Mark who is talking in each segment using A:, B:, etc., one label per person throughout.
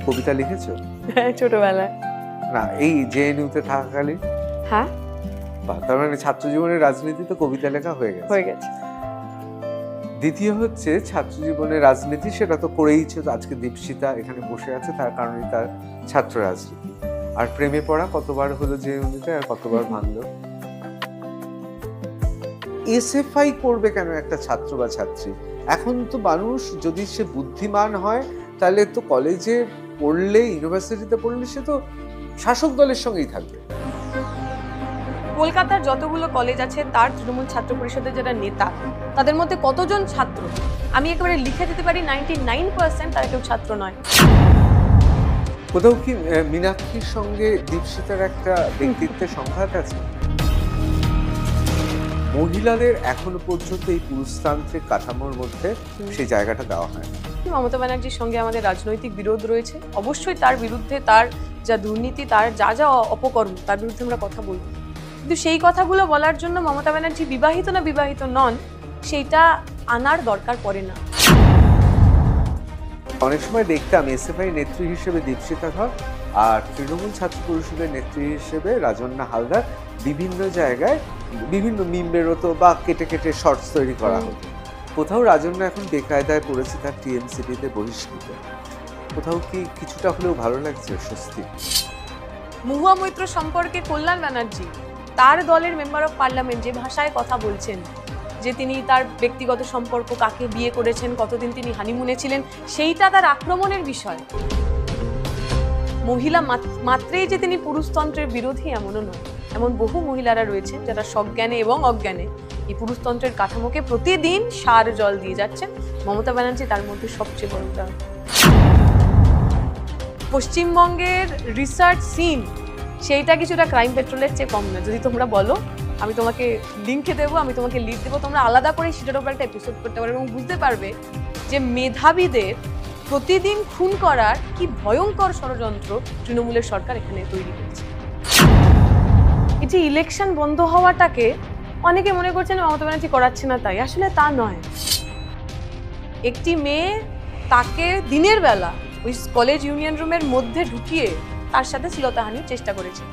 A: কবিতা লিখেছো?
B: হ্যাঁ, ছোটবেলায়।
A: না, এই জেএনইউতে থাকাকালীন?
B: হ্যাঁ,
A: তার মানে ছাত্র জীবনের রাজনীতিতে কবিতা লেখা হয়ে গেছে। দ্বিতীয় হচ্ছে ছাত্র জীবনের রাজনীতি, সেটা তো করেইছো। আজকে দীপশিতা এখানে বসে আছে তার কারণে তার ছাত্র রাজনীতি। আর প্রেমে পড়া কতবার হলো জেএনইউতে, আর কতবার ভাঙলো? এসএফআই করবে কেন একটা ছাত্র বা ছাত্রী? এখন তো মানুষ যদি সে বুদ্ধিমান হয় তাহলে তো কলেজে পড়লে, ইউনিভার্সিটিতে পড়লে সে তো শাসক দলের সঙ্গেই থাকবে।
B: কলকাতার যতগুলো কলেজ আছে তার তৃণমূল ছাত্র পরিষদের যারা নেতা, তাদের মধ্যে কতজন ছাত্র? আমি একেবারে লিখে দিতে পারি 99% তারা কেউ ছাত্র নয়।
A: কোথাও কি মীনাক্ষীর সঙ্গে দীপশিতার একটা ব্যক্তিত্বের সংঘাত আছে? মহিলাদের এখনো পর্যন্ত এই পুরুষতান্ত্রিক কাঠামোর মধ্যে সেই জায়গাটা দেওয়া হয়।
B: মমতা ব্যানার্জির সঙ্গে আমাদের রাজনৈতিক বিরোধ রয়েছে, অবশ্যই তার বিরুদ্ধে, তার যা দুর্নীতি, তার যা যা অপকর্ম, তার বিরুদ্ধে আমরা কথা বলবো। কিন্তু সেই কথাগুলো বলার জন্য মমতা ব্যানার্জি বিবাহিত না বিবাহিত নন সেইটা আনার দরকার পড়ে না।
A: অনেক সময় দেখতাম এসএফআই নেত্রী হিসেবে দীপশিতা ধর আর তৃণমূল ছাত্র পরিষদের নেত্রী হিসেবে রাজন্না হালদার বিভিন্ন জায়গায় বিভিন্ন মিম বেরোতো বা কেটে কেটে শর্টস তৈরি করা হতো। কোথাও রাজন্না এখন বেকায়দায় পড়েছে, তার টিএমসিপিতে বহিষ্কৃত। কোথাও কি কিছুটা হলেও ভালো লাগছে, স্বস্তি?
B: মহুয়া মৈত্র সম্পর্কে কল্যাণ ব্যানার্জি তার দলের মেম্বার অফ পার্লামেন্ট যে ভাষায় কথা বলছেন, যে তিনি তার ব্যক্তিগত সম্পর্ক, কাকে বিয়ে করেছেন, কতদিন তিনি হানিমুনে ছিলেন, সেইটা তার আক্রমণের বিষয়। মহিলা মাত্রেই যে তিনি পুরুষতন্ত্রের বিরোধী এমনও নয়। এমন বহু মহিলারা রয়েছেন যারা সজ্ঞানে এবং অজ্ঞানে এই পুরুষতন্ত্রের কাঠামোকে প্রতিদিন সার জল দিয়ে যাচ্ছেন। মমতা ব্যানার্জি তার মধ্যে সবচেয়ে বড় উদাহরণ। পশ্চিমবঙ্গের রিসার্চ সিন সেইটা কিছুটা ক্রাইম পেট্রোলের চেয়ে কম না। যদি তোমরা বলো, আমি তোমাকে লিঙ্কে দেবো, আমি তোমাকে লিড দেবো, তোমরা আলাদা করে সেটার উপর একটা এপিসোড করতে পারবে এবং বুঝতে পারবে যে মেধাবীদের প্রতিদিন খুন করার কি ভয়ঙ্কর ষড়যন্ত্র তৃণমূলের সরকার এখানে তৈরি করেছে। এই যে ইলেকশন বন্ধ হওয়াটাকে অনেকে মনে করছেন মমতা ব্যানার্জি করাচ্ছে না, তাই আসলে তা নয়। একটি মেয়ে, তাকে দিনের বেলা ওই কলেজ ইউনিয়ন রুমের মধ্যে ঢুকিয়ে তার সাথে শ্লীলতাহানির চেষ্টা করেছে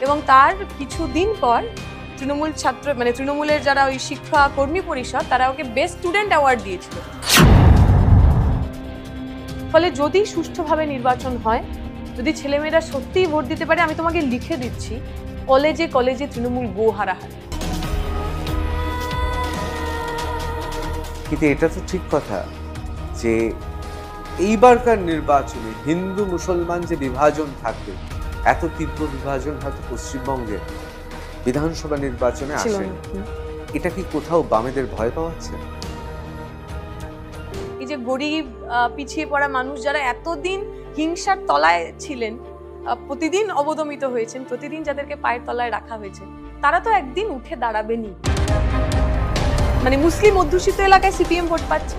B: এবং তার কিছুদিন পর তৃণমূল ছাত্র মানে তৃণমূলের যারা ওই শিক্ষা কর্মী পরিষদ তারা ওকে বেস্ট স্টুডেন্ট অ্যাওয়ার্ড দিয়েছিল। ফলে যদি সুষ্ঠুভাবে নির্বাচন হয়, যদি ছেলেমেয়েরা সত্যিই ভোট দিতে পারে, আমি তোমাকে লিখে দিচ্ছি, কলেজে কলেজে তৃণমূল গো হারাহারি।
A: কিন্তু এটা তো ঠিক কথা যে এইবারকার নির্বাচনে হিন্দু মুসলমান যে বিভাজন থাকবে, এত তীব্র বিভাজন হয়তো পশ্চিমবঙ্গে বিধানসভা নির্বাচনে আসেনি। এটা কি কোথাও বামেদের ভয় পাওয়াচ্ছে?
B: এই যে গরিব পিছিয়ে পড়া মানুষ যারা এতদিন হিংসার তলায় ছিলেন, প্রতিদিন অবদমিত হয়েছেন, প্রতিদিন যাদেরকে পায়ের তলায় রাখা হয়েছে, তারা তো একদিন উঠে দাঁড়াবেনই। মানে মুসলিম অধ্যুষিত এলাকায় সিপিএম ভোট পাচ্ছে,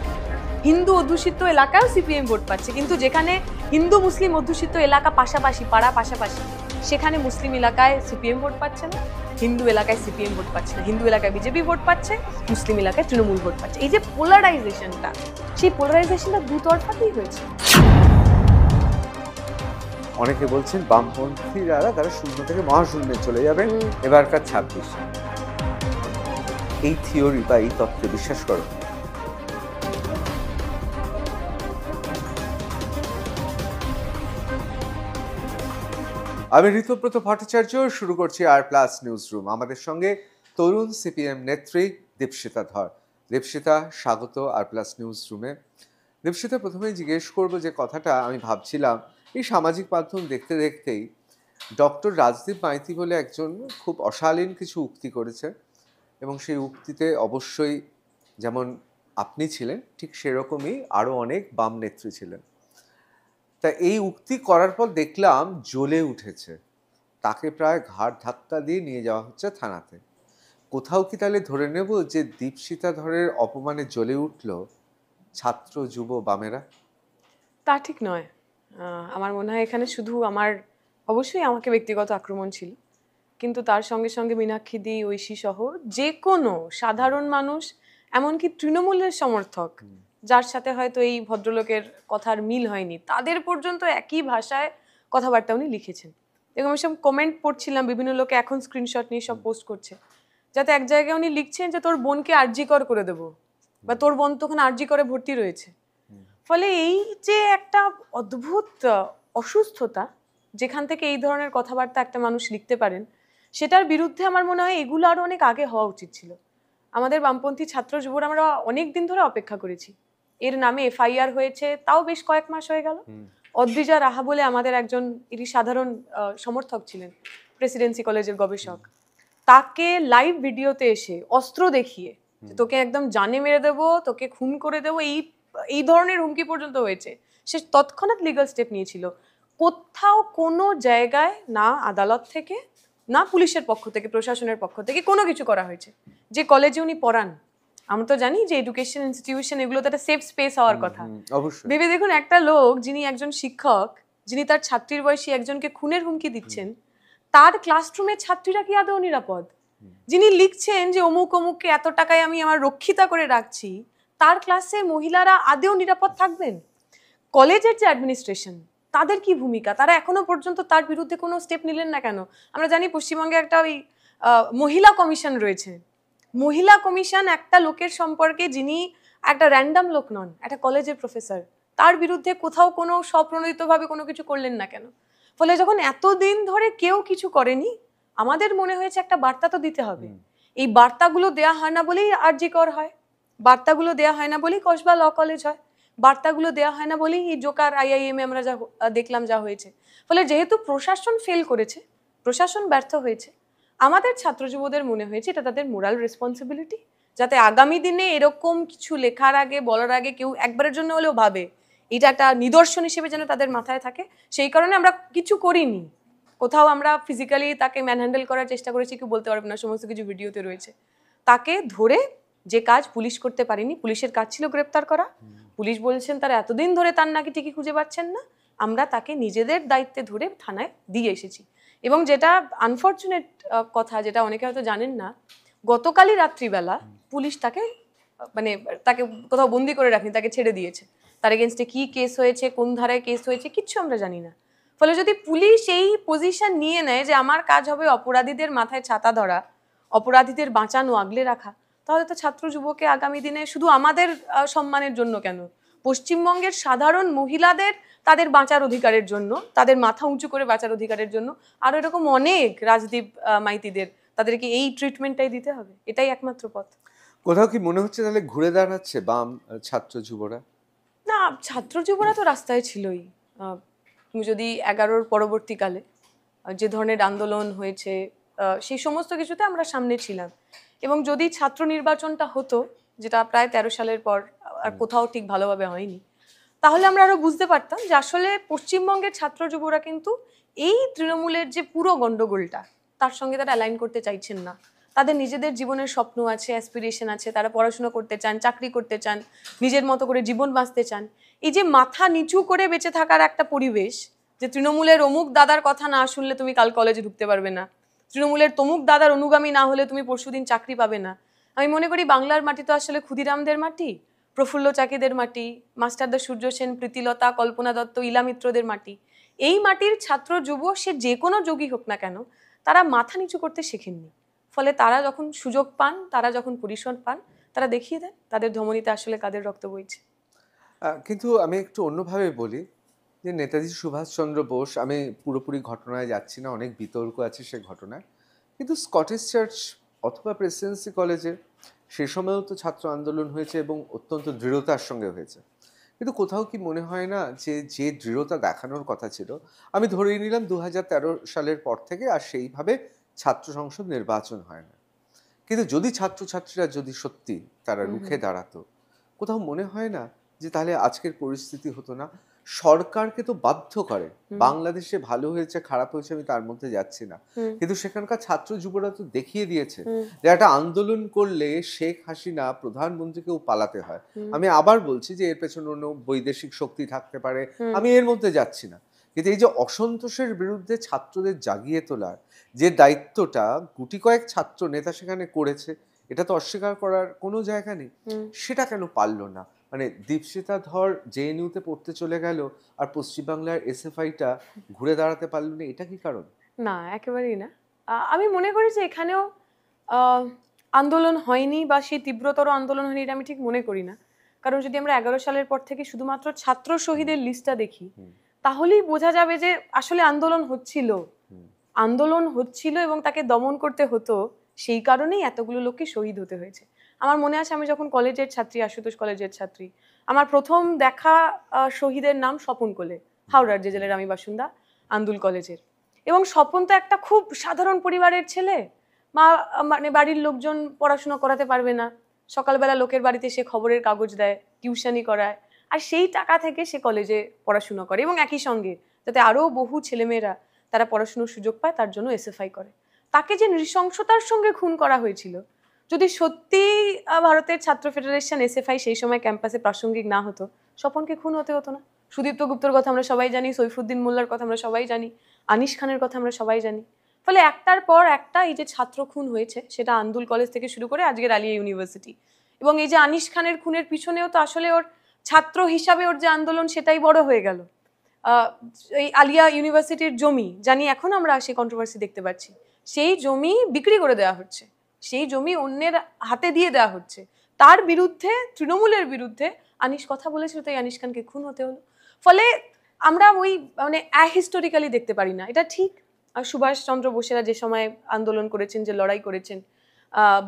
B: হিন্দু অধ্যুষিত এলাকায়ও সিপিএম ভোট পাচ্ছে, কিন্তু যেখানে হিন্দু মুসলিম অধ্যুষিত এলাকা পাশাপাশি, পাড়া পাশাপাশি, সেখানে মুসলিম এলাকায় সিপিএম ভোট পাচ্ছে না, হিন্দু এলাকায় সিপিএম ভোট পাচ্ছে না, হিন্দু এলাকায় বিজেপি ভোট পাচ্ছে, মুসলিম এলাকায় তৃণমূল ভোট পাচ্ছে। এই যে পোলারাইজেশনটা, সেই পোলারাইজেশনটা দুতরফাতেই হয়েছে।
A: অনেকে বলছেন বামপন্থীরা তারা শূন্য থেকে মহাশূন্যে চলে যাবে এবারকার 26। এই থিওরি বা এই তত্ত্বে বিশ্বাস করো? আমি ঋতব্রত ভট্টাচার্য, শুরু করছি আর প্লাস নিউজ রুম। আমাদের সঙ্গে তরুণ সিপিএম নেত্রী দীপশিতা ধর। দীপশিতা, স্বাগত আর প্লাস নিউজ রুমে। দীপশিতা, প্রথমেই জিজ্ঞেস করবো যে কথাটা আমি ভাবছিলাম এই সামাজিক মাধ্যম দেখতে দেখতেই, ডক্টর রাজদীপ মাইতি বলে একজন খুব অশালীন কিছু উক্তি করেছে এবং সেই উক্তিতে অবশ্যই যেমন আপনি ছিলেন ঠিক সেরকমই আরও অনেক বাম নেত্রী ছিলেন। তা এই উক্তি করার পর দেখলাম জ্বলে উঠেছে, তাকে প্রায় ঘাড় ধাক্কা দিয়ে নিয়ে যাওয়া হচ্ছে থানাতে। কোথাও কি তাহলে ধরে নেব যে দীপশিতা ধরের অপমানে জ্বলে উঠল ছাত্র যুব বামেরা?
B: তা ঠিক নয়। আমার মনে হয় এখানে শুধু অবশ্যই আমাকে ব্যক্তিগত আক্রমণ ছিল, কিন্তু তার সঙ্গে সঙ্গে মীনাক্ষীদি, ঐশী সহ যে কোনো সাধারণ মানুষ, এমনকি তৃণমূলের সমর্থক, যার সাথে হয়তো এই ভদ্রলোকের কথার মিল হয়নি, তাদের পর্যন্ত একই ভাষায় কথাবার্তা উনি লিখেছেন। এরকম সব কমেন্ট পড়ছিলাম, বিভিন্ন লোকে এখন স্ক্রিনশট নিয়ে সব পোস্ট করছে, যাতে এক জায়গায় উনি লিখছেন যে তোর বোনকে আরজিকর করে দেবো, বা তোর বোন তখন আরজিকরে ভর্তি রয়েছে। ফলে এই যে একটা অদ্ভুত অসুস্থতা, যেখান থেকে এই ধরনের কথাবার্তা একটা মানুষ লিখতে পারেন, সেটার বিরুদ্ধে আমার মনে হয় এগুলো আরো অনেক আগে হওয়া উচিত ছিল। আমাদের বামপন্থী ছাত্র যুবরা আমরা অনেক দিন ধরে অপেক্ষা করেছি, এর নামে এফআইআর হয়েছে, তাও বেশ কয়েক মাস হয়ে গেল। অদ্রিজা রাহা বলে আমাদের একজন এরই সাধারণ সমর্থক ছিলেন, প্রেসিডেন্সি কলেজের গবেষক, তাকে লাইভ ভিডিওতে এসে অস্ত্র দেখিয়ে তোকে একদম জানে মেরে দেবো, তোকে খুন করে দেবো, এই ধরনের হুমকি পর্যন্ত হয়েছে। সে তৎক্ষণাৎ লিগ্যাল স্টেপ নিয়েছিল। কোথাও কোনো জায়গায় না আদালত থেকে, না পুলিশের পক্ষ থেকে, প্রশাসনের পক্ষ থেকে কোনো কিছু করা হয়েছে। যে কলেজে উনি পড়ান, আমরা তো জানি যে এডুকেশন ইনস্টিটিউশন এগুলোতে একটা সেফ স্পেস হওয়ার কথা। ভেবে দেখুন, একটা লোক যিনি একজন শিক্ষক, যিনি তার ছাত্রীর বয়সী একজনকে খুনের হুমকি দিচ্ছেন, তার ক্লাসরুমের ছাত্রীরা কি আদৌ নিরাপদ? যিনি লিখছেন যে অমুক অমুককে এত টাকায় আমি আমার রক্ষিতা করে রাখছি, তার ক্লাসে মহিলারা আদৌ নিরাপদ থাকবেন? কলেজের যে অ্যাডমিনিস্ট্রেশন, তাদের কি ভূমিকা? তারা এখনো পর্যন্ত তার বিরুদ্ধে কোনো স্টেপ নিলেন না কেন? আমরা জানি পশ্চিমবঙ্গে একটা ওই মহিলা কমিশন রয়েছে। মহিলা কমিশন একটা লোকের সম্পর্কে, যিনি একটা র্যান্ডম লোক নন, একটা কলেজের প্রফেসর, তার বিরুদ্ধে কোথাও কোনো স্বপ্রণোদিতভাবে কোনো কিছু করলেন না কেন? ফলে যখন এতদিন ধরে কেউ কিছু করেনি, আমাদের মনে হয়েছে একটা বার্তা তো দিতে হবে। এই বার্তাগুলো দেয়া হয় না বলেই আরজিকর হয়, বার্তাগুলো দেয়া হয় না বলেই কসবা ল কলেজ হয়, বার্তাগুলো দেওয়া হয় না বলেই এই জোকার আইআইএম এ আমরা যা দেখলাম যা হয়েছে। ফলে যেহেতু প্রশাসন ফেল করেছে, প্রশাসন ব্যর্থ হয়েছে, আমাদের ছাত্র যুবদের মনে হয়েছে এটা তাদের মোরাল রেসপন্সিবিলিটি, যাতে আগামী দিনে এরকম কিছু লেখার আগে, বলার আগে কেউ একবারের জন্য হলেও ভাবে, এটা একটা নিদর্শন হিসেবে যেন তাদের মাথায় থাকে। সেই কারণে আমরা কিছু করিনি, কোথাও আমরা ফিজিক্যালি তাকে ম্যানহ্যান্ডেল করার চেষ্টা করেছি, কেউ বলতে পারবে না, সমস্ত কিছু ভিডিওতে রয়েছে। তাকে ধরে, যে কাজ পুলিশ করতে পারেনি, পুলিশের কাজ ছিল গ্রেপ্তার করা, পুলিশ বলছেন তারা এতদিন ধরে তার নাকি টিকি খুঁজে পাচ্ছেন না, আমরা তাকে নিজেদের দায়িত্বে ধরে থানায় দিয়ে এসেছি। এবং যেটা আনফর্চুনেট কথা, যেটা অনেকে হয়তো জানেন না, গতকালই রাত্রিবেলা পুলিশ তাকে তাকে কোথাও বন্দি করে রাখেনি, তাকে ছেড়ে দিয়েছে। তার এগেনস্টে কি কেস হয়েছে, কোন ধারায় কেস হয়েছে, কিচ্ছু আমরা জানি না। ফলে যদি পুলিশ এই পজিশন নিয়ে নেয় যে আমার কাজ হবে অপরাধীদের মাথায় ছাতা ধরা, অপরাধীদের বাঁচানো, আগলে রাখা, তাহলে তো ছাত্র যুবকে আগামী দিনে শুধু আমাদের সম্মানের জন্য কেন, পশ্চিমবঙ্গের সাধারণ মহিলাদের তাদের বাঁচার অধিকারের জন্য, তাদের মাথা উঁচু করে বাঁচার অধিকারের জন্য, আরো এরকম অনেক রাজদীপ মাইতিদের তাদেরকে এই ট্রিটমেন্টটাই দিতে হবে। এটাই একমাত্র পথ।
A: কোথাও কি মনে হচ্ছে তাহলে ঘুরে দাঁড়াচ্ছে বাম ছাত্র যুবরা?
B: না, ছাত্র যুবরা তো রাস্তায় ছিলই। তুমি যদি 11-র পরবর্তীকালে যে ধরনের আন্দোলন হয়েছে, সেই সমস্ত কিছুতে আমরা সামনে ছিলাম। এবং যদি ছাত্র নির্বাচনটা হতো, যেটা প্রায় 13 সালের পর আর কোথাও ঠিক ভালোভাবে হয়নি, তাহলে আমরা আরো বুঝতে পারতাম যে আসলে পশ্চিমবঙ্গের ছাত্র যুবরা কিন্তু এই তৃণমূলের যে পুরো গন্ডগোলটা, তার সঙ্গে তারা অ্যালাইন করতে চাইছেন না। তাদের নিজেদের জীবনের স্বপ্ন আছে, অ্যাসপিরেশন আছে, তারা পড়াশোনা করতে চান, চাকরি করতে চান, নিজের মতো করে জীবন বাঁচতে চান। এই যে মাথা নিচু করে বেঁচে থাকার একটা পরিবেশ, যে তৃণমূলের অমুক দাদার কথা না শুনলে তুমি কাল কলেজে ঢুকতে পারবে না, তৃণমূলের তমুক দাদার অনুগামী না হলে তুমি পরশুদিন চাকরি পাবে না। আমি মনে করি বাংলার মাটি তো আসলে ক্ষুদিরামদের মাটি, প্রফুল্ল চাকিদের মাটি, মাস্টারদা সূর্য সেন, প্রীতিলতা, কল্পনা দত্ত, ইলা মিত্রদের মাটি। এই মাটির ছাত্র যুব, সে যে কোনো যোগী হোক না কেন, তারা মাথা নিচু করতে শেখেননি। ফলে তারা যখন সুযোগ পান, তারা যখন পরিসর পান, তারা দেখিয়ে দেন তাদের ধমনীতে আসলে কাদের রক্ত বইছে।
A: কিন্তু আমি একটু অন্যভাবে বলি যে নেতাজি সুভাষচন্দ্র বোস, আমি পুরোপুরি ঘটনায় যাচ্ছি না, অনেক বিতর্ক আছে সে ঘটনায়, কিন্তু স্কটিশ চার্চ অথবা প্রেসিডেন্সি কলেজে সে সময়ও তো ছাত্র আন্দোলন হয়েছে এবং অত্যন্ত দৃঢ়তার সঙ্গে হয়েছে। কিন্তু কোথাও কি মনে হয় না যে যে দৃঢ়তা দেখানোর কথা ছিল, আমি ধরেই নিলাম 2013 সালের পর থেকে আর সেইভাবে ছাত্র সংসদ নির্বাচন হয় না, কিন্তু যদি ছাত্রছাত্রীরা যদি সত্যি তারা রুখে দাঁড়াতো, কোথাও মনে হয় না যে তাহলে আজকের পরিস্থিতি হতো না? সরকারকে তো বাধ্য করে, বাংলাদেশে ভালো হয়েছে খারাপ হয়েছে আমি তার মধ্যে যাচ্ছি না, কিন্তু সেখানকার ছাত্র যুবরা তো দেখিয়ে দিয়েছে যে একটা আন্দোলন করলে শেখ হাসিনা প্রধানমন্ত্রীকেও পালাতে হয়। আমি আবার বলছি যে এর পেছনে অন্য বৈদেশিক শক্তি থাকতে পারে, আমি এর মধ্যে যাচ্ছি না, কিন্তু এই যে অসন্তোষের বিরুদ্ধে ছাত্রদের জাগিয়ে তোলার যে দায়িত্বটা গুটি কয়েক ছাত্র নেতা সেখানে করেছে, এটা তো অস্বীকার করার কোনো জায়গা নেই। সেটা কেন পারলো না? মানে দীপশিতা ধর জেএনইউতে পড়তে চলে গেল আর পশ্চিমবাংলার এসএফআইটা ঘুরে দাঁড়াতে পারল না, এটা কি কারণ?
B: না, একেবারেই না। আমি মনে করি যে এখানেও আহ, আন্দোলন হয়নি বা সেই তীব্রতর আন্দোলন হয়নি, এটা আমি ঠিক মনে করি না। কারণ যদি আমরা 11 সালের পর থেকে শুধুমাত্র ছাত্র শহীদের লিস্টটা দেখি, তাহলেই বোঝা যাবে যে আসলে আন্দোলন হচ্ছিল এবং তাকে দমন করতে হতো, সেই কারণেই এতগুলো লোককে শহীদ হতে হয়েছে। আমার মনে আছে আমি যখন কলেজের ছাত্রী, আশুতোষ কলেজের ছাত্রী, আমার প্রথম দেখা শহীদের নাম স্বপন কোলে, হাওড়ার যে জেলার আমি বাসিন্দা, আন্দুল কলেজের। এবং স্বপন তো একটা খুব সাধারণ পরিবারের ছেলে, মানে বাড়ির লোকজন পড়াশোনা করাতে পারবে না, সকালবেলা লোকের বাড়িতে সে খবরের কাগজ দেয়, টিউশনি করায়, আর সেই টাকা থেকে সে কলেজে পড়াশোনা করে এবং একই সঙ্গে যাতে আরও বহু ছেলেমেয়েরা তারা পড়াশোনার সুযোগ পায় তার জন্য এসএফআই করে। তাকে যে নৃশংসতার সঙ্গে খুন করা হয়েছিল, যদি সত্যি ভারতের ছাত্র ফেডারেশন এসএফআই সেই সময় ক্যাম্পাসে প্রাসঙ্গিক না হতো, স্বপনকে খুন হতে হতো না। সুদীপ্ত গুপ্তর কথা আমরা সবাই জানি, সৈফুদ্দিন মোল্লার কথা আমরা সবাই জানি, আনিস খানের কথা আমরা সবাই জানি। ফলে একটার পর একটা এই যে ছাত্র খুন হয়েছে, সেটা আন্দুল কলেজ থেকে শুরু করে আজকের আলিয়া ইউনিভার্সিটি, এবং এই যে আনিস খানের খুনের পিছনেও তো আসলে ওর ছাত্র হিসাবে ওর যে আন্দোলন সেটাই বড় হয়ে গেল। এই আলিয়া ইউনিভার্সিটির জমি জানি এখন আমরা সেই কন্ট্রোভার্সি দেখতে পাচ্ছি, সেই জমি বিক্রি করে দেওয়া হচ্ছে, সেই জমি অন্যের হাতে দিয়ে দেওয়া হচ্ছে, তার বিরুদ্ধে, তৃণমূলের বিরুদ্ধে আনিস কথা বলেছিল, তাই আনিস খানকে খুন হতে হলো। ফলে আমরা ওই মানে অ্যাহিস্টোরিক্যালি দেখতে পারি না, এটা ঠিক। সুভাষচন্দ্র বোসেরা যে সময় আন্দোলন করেছেন, যে লড়াই করেছেন,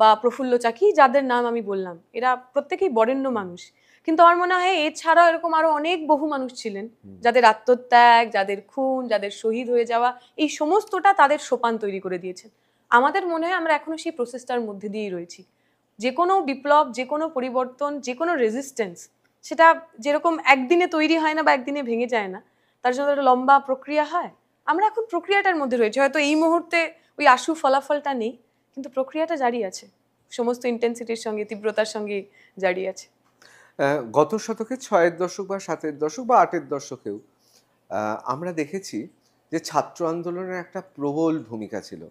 B: বা প্রফুল্ল চাকি, যাদের নাম আমি বললাম, এরা প্রত্যেকেই বরেণ্য মানুষ। কিন্তু আমার মনে হয় এছাড়াও এরকম আরো অনেক বহু মানুষ ছিলেন যাদের আত্মত্যাগ, যাদের খুন, যাদের শহীদ হয়ে যাওয়া, এই সমস্তটা তাদের সোপান তৈরি করে দিয়েছেন। আমাদের মনে হয় আমরা এখনো সেই প্রসেসটার মধ্যে দিয়েই রয়েছি। যে কোনো বিপ্লব, যে কোনো পরিবর্তন, যে কোনো রেজিস্ট্যান্স, সেটা যেরকম একদিনে তৈরি হয় না বা একদিনে ভেঙে যায় না, তার জন্য একটা লম্বা প্রক্রিয়া হয়। আমরা এখন প্রক্রিয়াটার মধ্যে রয়েছে, হয়তো এই মুহূর্তে ওই আশু ফলাফলটা নেই, কিন্তু প্রক্রিয়াটা জারি আছে, সমস্ত ইন্টেন্সিটির সঙ্গে, তীব্রতার সঙ্গে জারি আছে।
A: গত শতকে 6-এর দশক বা 7-এর দশক বা 8-এর দশকেও আমরা দেখেছি যে ছাত্র আন্দোলনের একটা প্রবল ভূমিকা ছিল।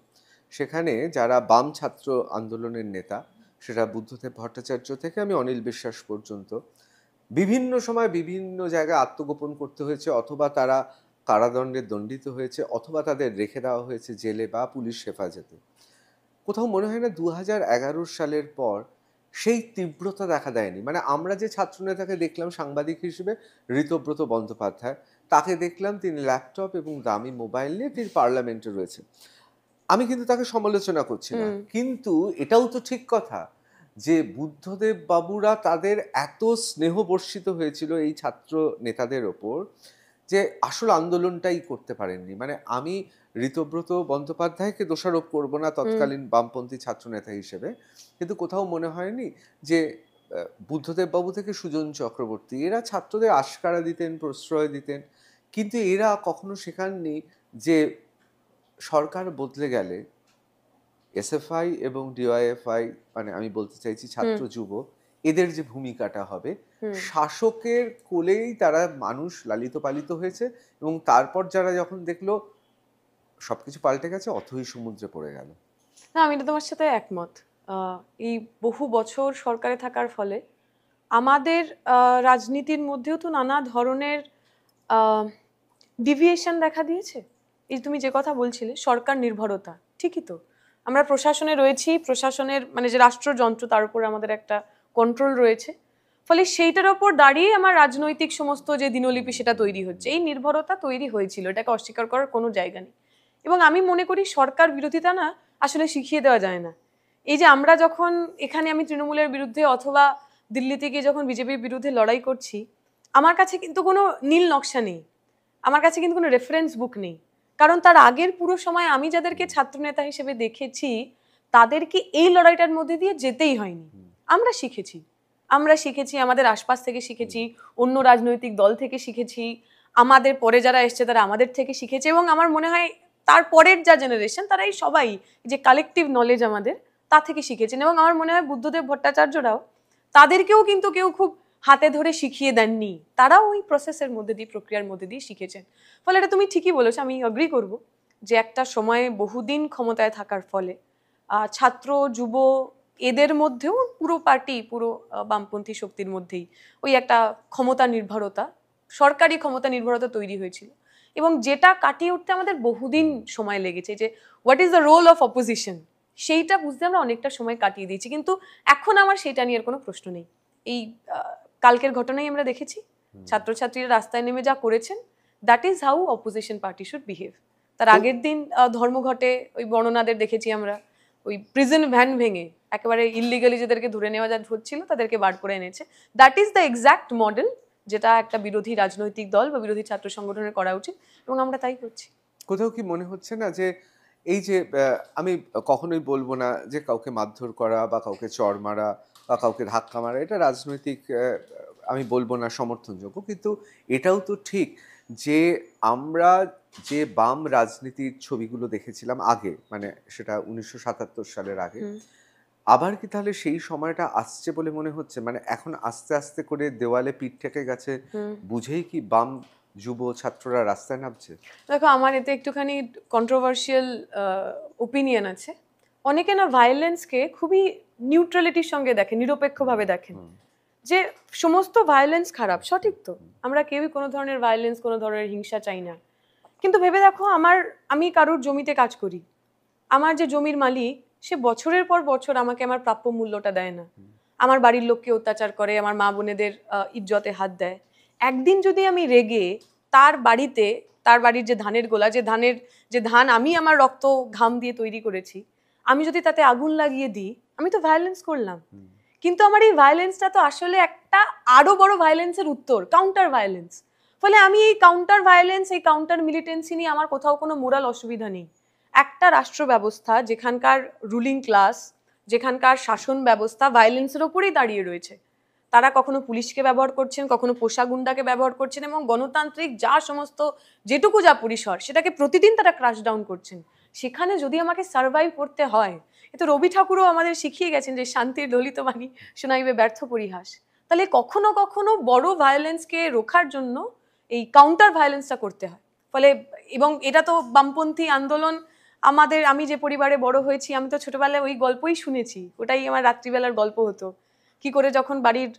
A: সেখানে যারা বাম ছাত্র আন্দোলনের নেতা, সেটা বুদ্ধদেব ভট্টাচার্য থেকে আমি অনিল বিশ্বাস পর্যন্ত, বিভিন্ন সময় বিভিন্ন জায়গায় আত্মগোপন করতে হয়েছে, অথবা তারা কারাদণ্ডে দণ্ডিত হয়েছে, অথবা তাদের রেখে দেওয়া হয়েছে জেলে বা পুলিশ হেফাজতে। কোথাও মনে হয় না 2011 সালের পর সেই তীব্রতা দেখা দেয়নি? মানে আমরা যে ছাত্রনেতাকে দেখলাম সাংবাদিক হিসেবে, ঋতব্রত বন্দ্যোপাধ্যায়, তাকে দেখলাম তিনি ল্যাপটপ এবং দামি মোবাইল নিয়ে তিনি পার্লামেন্টে রয়েছে। আমি কিন্তু তাকে সমালোচনা করছি না, কিন্তু এটাও তো ঠিক কথা যে বুদ্ধদেব বাবুরা তাদের এত স্নেহ বর্ষিত হয়েছিল এই ছাত্র নেতাদের ওপর যে আসল আন্দোলনটাই করতে পারেননি। মানে আমি ঋতব্রত বন্দ্যোপাধ্যায়কে দোষারোপ করব না তৎকালীন বামপন্থী ছাত্র নেতা হিসেবে, কিন্তু কোথাও মনে হয়নি যে বুদ্ধদেব বাবু থেকে সুজন চক্রবর্তী, এরা ছাত্রদের আশকারা দিতেন, প্রশ্রয় দিতেন, কিন্তু এরা কখনো শেখাননি যে সরকার বদলে গেলে এসএফআই এবং ডিওয়াইএফআই, মানে আমি বলতে চাইছি ছাত্র যুব, এদের যে ভূমিকাটা হবে, শাসকের কোলেই তারা মানুষ লালিত পালিত হয়েছে, এবং তারপর যারা যখন দেখলো সবকিছু পাল্টে গেছে, অথই সমুদ্রে পড়ে গেল।
B: না, আমি তো তোমার সাথে একমত। এই বহু বছর সরকারে থাকার ফলে আমাদের রাজনীতির মধ্যেও তো নানা ধরনের ডিভিয়েশন দেখা দিয়েছে। এই তুমি যে কথা বলছিলে সরকার নির্ভরতা, ঠিকই তো, আমরা প্রশাসনে রয়েছি, প্রশাসনের মানে যে রাষ্ট্রযন্ত্র, তার উপর আমাদের একটা কন্ট্রোল রয়েছে, ফলে সেইটার ওপর দাঁড়িয়ে আমার রাজনৈতিক সমস্ত যে দিনলিপি সেটা তৈরি হচ্ছে। এই নির্ভরতা তৈরি হয়েছিল, এটাকে অস্বীকার করার কোনো জায়গা নেই। এবং আমি মনে করি সরকার বিরোধিতা না আসলে শিখিয়ে দেওয়া যায় না। এই যে আমরা যখন এখানে আমি তৃণমূলের বিরুদ্ধে অথবা দিল্লিতে গিয়ে যখন বিজেপির বিরুদ্ধে লড়াই করছি, আমার কাছে কিন্তু কোনো নীল নকশা নেই, আমার কাছে কিন্তু কোনো রেফারেন্স বুক নেই। কারণ তার আগের পুরো সময় আমি যাদেরকে ছাত্রনেতা হিসেবে দেখেছি, তাদেরকে এই লড়াইটার মধ্যে দিয়ে যেতেই হয়নি। আমরা শিখেছি, আমাদের আশপাশ থেকে শিখেছি, অন্য রাজনৈতিক দল থেকে শিখেছি, আমাদের পরে যারা এসছে তারা আমাদের থেকে শিখেছে, এবং আমার মনে হয় তারপরের যা জেনারেশন তারা এই সবাই যে কালেকটিভ নলেজ আমাদের তা থেকে শিখেছেন। এবং আমার মনে হয় বুদ্ধদেব ভট্টাচার্যরাও, তাদেরকেও কিন্তু কেউ খুব হাতে ধরে শিখিয়ে দেননি, তারাও ওই প্রসেসের মধ্যে দিয়ে, প্রক্রিয়ার মধ্যে দিয়ে শিখেছেন। ফলে এটা তুমি ঠিকই বলেছো, আমি অ্যাগ্রি করব যে একটা সময়ে বহুদিন ক্ষমতায় থাকার ফলে ছাত্র যুব এদের মধ্যেও পুরো পার্টি, পুরো বামপন্থী শক্তির মধ্যেই ওই একটা ক্ষমতা নির্ভরতা, সরকারি ক্ষমতা নির্ভরতা তৈরি হয়েছিল, এবং যেটা কাটিয়ে উঠতে আমাদের বহুদিন সময় লেগেছে। যে what is the role of opposition, সেইটা বুঝতে আমরা অনেকটা সময় কাটিয়ে দিয়েছি। কিন্তু এখন আমার সেটা নিয়ে আর কোনো প্রশ্ন নেই। এই কালকের ঘটনাই আমরা দেখেছি, ছাত্রছাত্রীরা রাস্তায় নেমে যা করেছেন, that is how opposition party should behave. তার আগের দিন ধর্মঘটে ওই বর্ণনাদের দেখেছি আমরা, ওই প্রিজন ভ্যান ভেঙে একেবারে ইললিগালি যাদেরকে ধরে নেওয়া যা হচ্ছিল তাদেরকে বার করে এনেছে। That is the exact model যেটা একটা বিরোধী রাজনৈতিক দল বা বিরোধী ছাত্র সংগঠনের করা উচিত, এবং আমরা তাই করছি।
A: কোথাও কি মনে হচ্ছে না যে এই যে আমি কখনোই বলবো না যে কাউকে মারধর করা বা কাউকে চড় মারা বা কাউকে ধাক্কা মারা এটা রাজনৈতিক আমি বলবো না সমর্থনযোগ্য, কিন্তু এটাও তো ঠিক যে আমরা যে বাম রাজনীতির ছবিগুলো দেখেছিলাম আগে, মানে সেটা 1977 সালের আগে, আবার কি তাহলে সেই সময়টা আসছে বলে মনে হচ্ছে? মানে এখন আস্তে আস্তে করে দেওয়ালে পিঠ ঠেকে গেছে বুঝেই কি বাম যুব ছাত্ররা রাস্তায় নামছে?
B: দেখো, আমার এতে একটুখানি কন্ট্রোভার্সিয়াল ওপিনিয়ন আছে। অনেকে না ভায়োলেন্সকে খুবই নিউট্রালিটির সঙ্গে দেখেন, নিরপেক্ষভাবে দেখেন, যে সমস্ত ভায়োলেন্স খারাপ। সঠিক তো, আমরা কেউই কোনো ধরনের ভায়োলেন্স, কোনো ধরনের হিংসা চাই না। কিন্তু ভেবে দেখো, আমি কারোর জমিতে কাজ করি, আমার যে জমির মালিক সে বছরের পর বছর আমাকে আমার প্রাপ্য মূল্যটা দেয় না, আমার বাড়ির লোককে অত্যাচার করে, আমার মা বোনেদের ইজ্জতে হাত দেয়। একদিন যদি আমি রেগে তার বাড়িতে, তার বাড়ির যে ধানের গোলা, যে ধান আমি আমার রক্ত ঘাম দিয়ে তৈরি করেছি, আমি যদি তাতে আগুন লাগিয়ে দিই, আমি তো ভায়োলেন্স করলাম। কিন্তু আমার এই ভায়োলেন্সটা তো আসলে একটা আরো বড় ভায়োলেন্সের উত্তর, কাউন্টার ভায়োলেন্স। ফলে আমি এই কাউন্টার ভায়োলেন্স, এই কাউন্টার মিলিটেন্সি নিয়ে আমার কোথাও কোনো মোরাল অসুবিধা নেই। একটা রাষ্ট্র ব্যবস্থা যেখানকার রুলিং ক্লাস, যেখানকার শাসন ব্যবস্থা ভায়োলেন্সের ওপরেই দাঁড়িয়ে রয়েছে, তারা কখনো পুলিশকে ব্যবহার করছেন, কখনো পোষা গুন্ডাকে ব্যবহার করছেন, এবং গণতান্ত্রিক যা সমস্ত যেটুকু যা পরিসর সেটাকে প্রতিদিন তারা ক্রাশ ডাউন করছেন। সেখানে যদি আমাকে সার্ভাইভ করতে হয়, এ তো রবি ঠাকুরও আমাদের শিখিয়ে গেছেন যে শান্তির দলিত বাণী শোনাইবে ব্যর্থ পরিহাস। তাহলে কখনো কখনো বড় ভায়োলেন্সকে রোখার জন্য এই কাউন্টার ভায়োলেন্সটা করতে হয়। ফলে, এবং এটা তো বামপন্থী আন্দোলন, আমি যে পরিবারে বড় হয়েছি, আমি তো ছোটবেলায় ওই গল্পই শুনেছি, ওটাই আমার রাত্রিবেলার গল্প হতো। কি করে যখন বাড়ির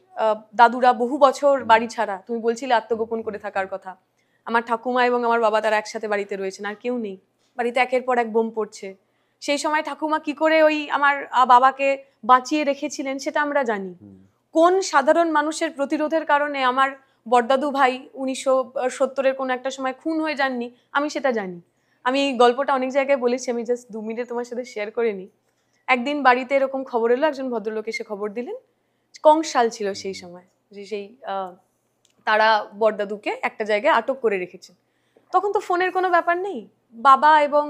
B: দাদুরা বহু বছর বাড়ি ছাড়া, তুমি বলছিলে আত্মগোপন করে থাকার কথা, আমার ঠাকুমা এবং আমার বাবা তারা একসাথে বাড়িতে রয়েছেন, আর কেউ নেই বাড়িতে, একের পর এক বোম পড়ছে। সেই সময় ঠাকুমা কি করে ওই আমার বাবাকে বাঁচিয়ে রেখেছিলেন সেটা আমরা জানি। কোন সাধারণ মানুষের প্রতিরোধের কারণে আমার বড়দাদু ভাই 1970-এর কোনো একটা সময় খুন হয়ে যাননি, আমি সেটা জানি। আমি এই গল্পটা অনেক জায়গায় বলেছি, আমি জাস্ট 2 মিনিটে তোমার সাথে শেয়ার করে নিই। একদিন বাড়িতে এরকম খবর এলো, একজন ভদ্রলোক এসে খবর দিলেন, কংসাল ছিল সেই সময়, যে সেই তারা বড়দাদুকে একটা জায়গায় আটক করে রেখেছেন। তখন তো ফোনের কোনো ব্যাপার নেই, বাবা এবং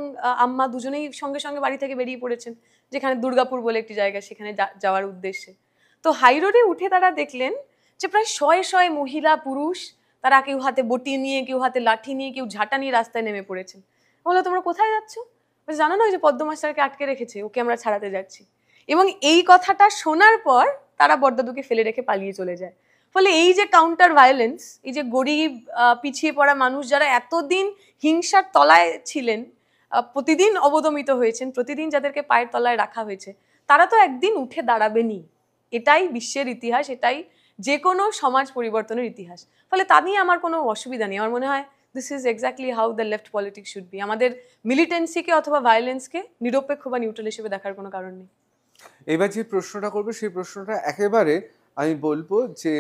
B: আম্মা দুজনেই সঙ্গে সঙ্গে বাড়ি থেকে বেরিয়ে পড়েছেন, যেখানে দুর্গাপুর বলে একটি জায়গা, সেখানে যাওয়ার উদ্দেশ্যে। তো হাই রোডে উঠে তারা দেখলেন যে প্রায় শয়ে শয়ে মহিলা পুরুষ, তারা কেউ হাতে বটি নিয়ে, কেউ হাতে লাঠি নিয়ে, কেউ ঝাঁটা নিয়ে রাস্তায় নেমে পড়েছেন। বললো, তোমরা কোথায় যাচ্ছ? জানো না ওই যে পদ্ম মাস্টারকে আটকে রেখেছে, ওকে আমরা ছাড়াতে যাচ্ছি। এবং এই কথাটা শোনার পর তারা বড়দাদুকে ফেলে রেখে পালিয়ে চলে যায়। ফলে এই যে কাউন্টার ভায়োলেন্স, এই যে গরিব পিছিয়ে পড়া মানুষ যারা এতদিন হিংসার তলায় ছিলেন, প্রতিদিন অবদমিত হয়েছেন, প্রতিদিন যাদেরকে পায়ের তলায় রাখা হয়েছে, তারা তো একদিন উঠে দাঁড়াবেনই। এটাই বিশ্বের ইতিহাস, এটাই যে কোনো সমাজ পরিবর্তনের ইতিহাস। ফলে তা নিয়ে আমার কোনো অসুবিধা নেই। আমার মনে হয় this is exactly how the left politics should be. আমাদের মিলিটেন্সিকে অথবা ভায়োলেন্সকে নিরপেক্ষ বা নিউট্রাল হিসেবে দেখার কোনো কারণ নেই।
A: এবার যে প্রশ্নটা করবো সেই প্রশ্নটা একেবারে আমি বলবো যে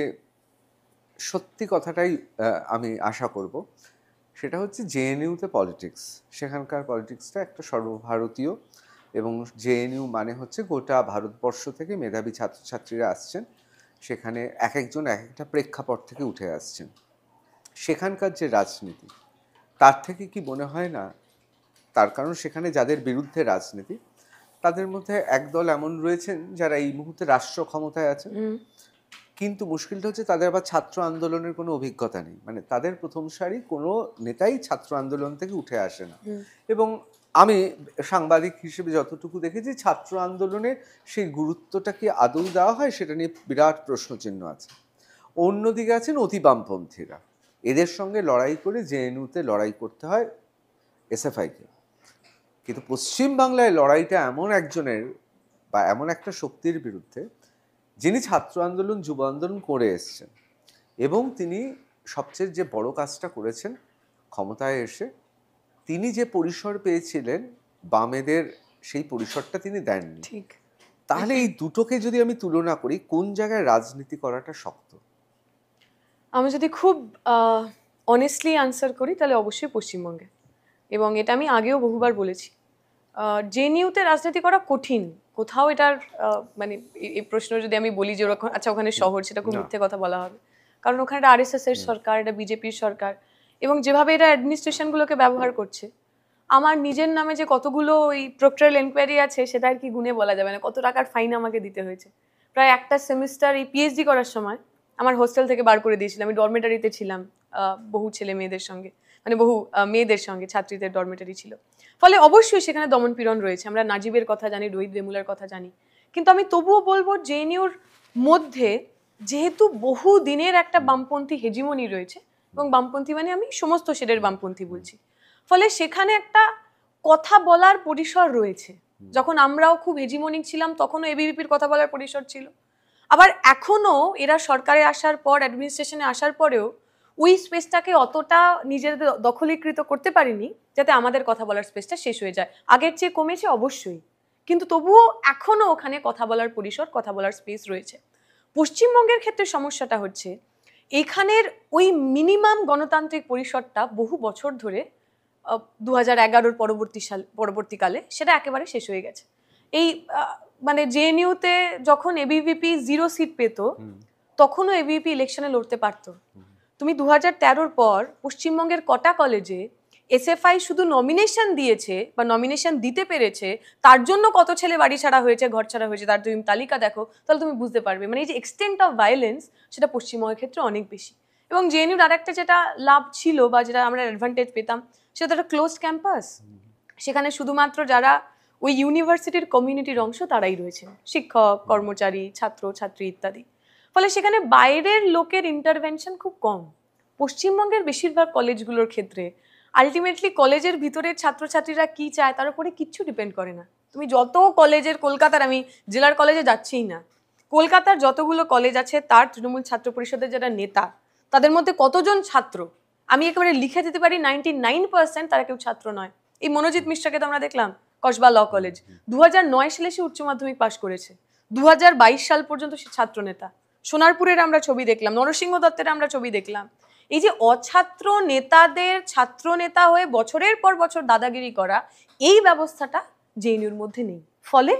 A: সত্যি কথাটাই আমি আশা করব, সেটা হচ্ছে জেএনইউতে পলিটিক্স, সেখানকার পলিটিক্সটা একটা সর্বভারতীয়, এবং জেএনইউ মানে হচ্ছে গোটা ভারতবর্ষ থেকে মেধাবী ছাত্রছাত্রীরা আসছেন, সেখানে এক একজন এক একটা প্রেক্ষাপট থেকে উঠে আসছেন। সেখানকার যে রাজনীতি, তার থেকে কি মনে হয় না, তার কারণ সেখানে যাদের বিরুদ্ধে রাজনীতি তাদের মধ্যে একদল এমন রয়েছেন যারা এই মুহূর্তে রাষ্ট্র ক্ষমতায় আছেন, কিন্তু মুশকিলটা হচ্ছে তাদের আবার ছাত্র আন্দোলনের কোনো অভিজ্ঞতা নেই, মানে তাদের প্রথম সারি কোনো নেতাই ছাত্র আন্দোলন থেকে উঠে আসে না। এবং আমি সাংবাদিক হিসেবে যতটুকু দেখেছি, ছাত্র আন্দোলনের সেই গুরুত্বটা কি আদৌ দেওয়া হয় সেটা নিয়ে বিরাট প্রশ্নচিহ্ন আছে। অন্যদিকে আছেন অতি বামপন্থীরা, এদের সঙ্গে লড়াই করে জেএনইউতে লড়াই করতে হয় এসএফআইকে। কিন্তু পশ্চিমবাংলায় লড়াইটা এমন একজনের বা এমন একটা শক্তির বিরুদ্ধে যিনি ছাত্র আন্দোলন যুব আন্দোলন করে এসছেন, এবং তিনি সবচেয়ে যে বড় কাজটা করেছেন ক্ষমতায় এসে, তিনি যে পরিসর পেয়েছিলেন বামেদের সেই পরিসরটা তিনি দেননি।
B: ঠিক।
A: তাহলে এই দুটোকে যদি আমি তুলনা করি, কোন জায়গায় রাজনীতি করাটা শক্ত?
B: আমি যদি খুব অনেস্টলি আনসার করি তাহলে অবশ্যই পশ্চিমবঙ্গে, এবং এটা আমি আগেও বহুবার বলেছি। জেএনইউতে রাজনীতি করা কঠিন, কোথাও এটার মানে এই প্রশ্ন যদি আমি বলি যে আচ্ছা ওখানে শহর, সেটা খুব মিথ্যে কথা বলা হবে, কারণ ওখানে একটা আরএসএস এর সরকার, এটা বিজেপির সরকার, এবং যেভাবে এটা অ্যাডমিনিস্ট্রেশনগুলোকে ব্যবহার করছে, আমার নিজের নামে যে কতগুলো এই প্রক্টরাল এনকোয়ারি আছে সেটা আর কি গুণে বলা যাবে না, কত টাকার ফাইন আমাকে দিতে হয়েছে। প্রায় একটা সেমিস্টার এই পিএইচডি করার সময় আমার হোস্টেল থেকে বার করে দিয়েছিলাম, আমি ডরমেটারিতে ছিলাম বহু ছেলে মেয়েদের সঙ্গে, মানে বহু মেয়েদের সঙ্গে, ছাত্রীদের ডরমেটারি ছিল। ফলে অবশ্যই সেখানে দমনপীড়ন রয়েছে, আমরা নাজিবের কথা জানি, রোহিত বেমুলার কথা জানি, কিন্তু আমি তবুও বলবো জেএনইউর মধ্যে যেহেতু বহু দিনের একটা বামপন্থী হেজিমনি রয়েছে, এবং বামপন্থী মানে আমি সমস্ত শেডের বামপন্থী বলছি, ফলে সেখানে একটা কথা বলার পরিসর রয়েছে। যখন আমরাও খুব হেজিমনিক ছিলাম তখনও এবিভিপির কথা বলার পরিসর ছিল, আবার এখনো এরা সরকারে আসার পর, অ্যাডমিনিস্ট্রেশনে আসার পরেও ওই স্পেসটাকে অতটা নিজেদের দখলীকৃত করতে পারিনি যাতে আমাদের কথা বলার স্পেসটা শেষ হয়ে যায়। আগের চেয়ে কমেছে অবশ্যই, কিন্তু তবুও এখনো ওখানে কথা বলার পরিসর, কথা বলার স্পেস রয়েছে। পশ্চিমবঙ্গের ক্ষেত্রে সমস্যাটা হচ্ছে এখানের ওই মিনিমাম গণতান্ত্রিক পরিসরটা বহু বছর ধরে 2011-র পরবর্তীকালে সেটা একেবারে শেষ হয়ে গেছে। এই মানে জেএনইউতে যখন এবিভিপি 0 সিট পেত, তখনও এবিভিপি ইলেকশনে লড়তে পারতো। তুমি 2013-র পর পশ্চিমবঙ্গের কটা কলেজে এসএফআই শুধু নমিনেশন দিয়েছে বা নমিনেশন দিতে পেরেছে, তার জন্য কত ছেলে বাড়ি ছাড়া হয়েছে, ঘর ছাড়া হয়েছে, তার তুমি তালিকা দেখো, তাহলে তুমি বুঝতে পারবে মানে এই যে এক্সটেন্ট অফ ভায়োলেন্স, সেটা পশ্চিমবঙ্গের ক্ষেত্রে অনেক বেশি। এবং জেএনইউর আরেকটা যেটা লাভ ছিল বা যেটা আমরা অ্যাডভান্টেজ পেতাম, সেটা একটা ক্লোজড ক্যাম্পাস। সেখানে শুধুমাত্র যারা ওই ইউনিভার্সিটির কমিউনিটির অংশ তারাই রয়েছেন, শিক্ষক, কর্মচারী, ছাত্র ছাত্রী ইত্যাদি। ফলে সেখানে বাইরের লোকের ইন্টারভেনশন খুব কম। পশ্চিমবঙ্গের বেশিরভাগ কলেজগুলোর ক্ষেত্রে আলটিমেটলি কলেজের ভিতরের ছাত্রছাত্রীরা কি চায় তার উপরে কিচ্ছু ডিপেন্ড করে না। তুমি যত কলেজের, কলকাতার, আমি জেলার কলেজে যাচ্ছিই না, কলকাতার যতগুলো কলেজ আছে তার তৃণমূল ছাত্র পরিষদের যারা নেতা, তাদের মধ্যে কতজন ছাত্র, আমি একেবারে লিখে দিতে পারি 99% তারা কেউ ছাত্র নয়। এই মনোজিৎ মিশ্রাকে তো আমরা দেখলাম কসবা ল কলেজ, 2009 সালে সে উচ্চ মাধ্যমিক পাশ করেছে, 2022 সাল পর্যন্ত সে ছাত্র নেতা। সোনারপুরের আমরা ছবি দেখলাম, নরসিংহ দত্তের আমরা ছবি দেখলাম। এই যে অছাত্র নেতাদের ছাত্র নেতা হয়ে বছরের পর বছর দাদাগিরি করা, এই ব্যবস্থাটা জেএনইউর মধ্যে নেই। ফলে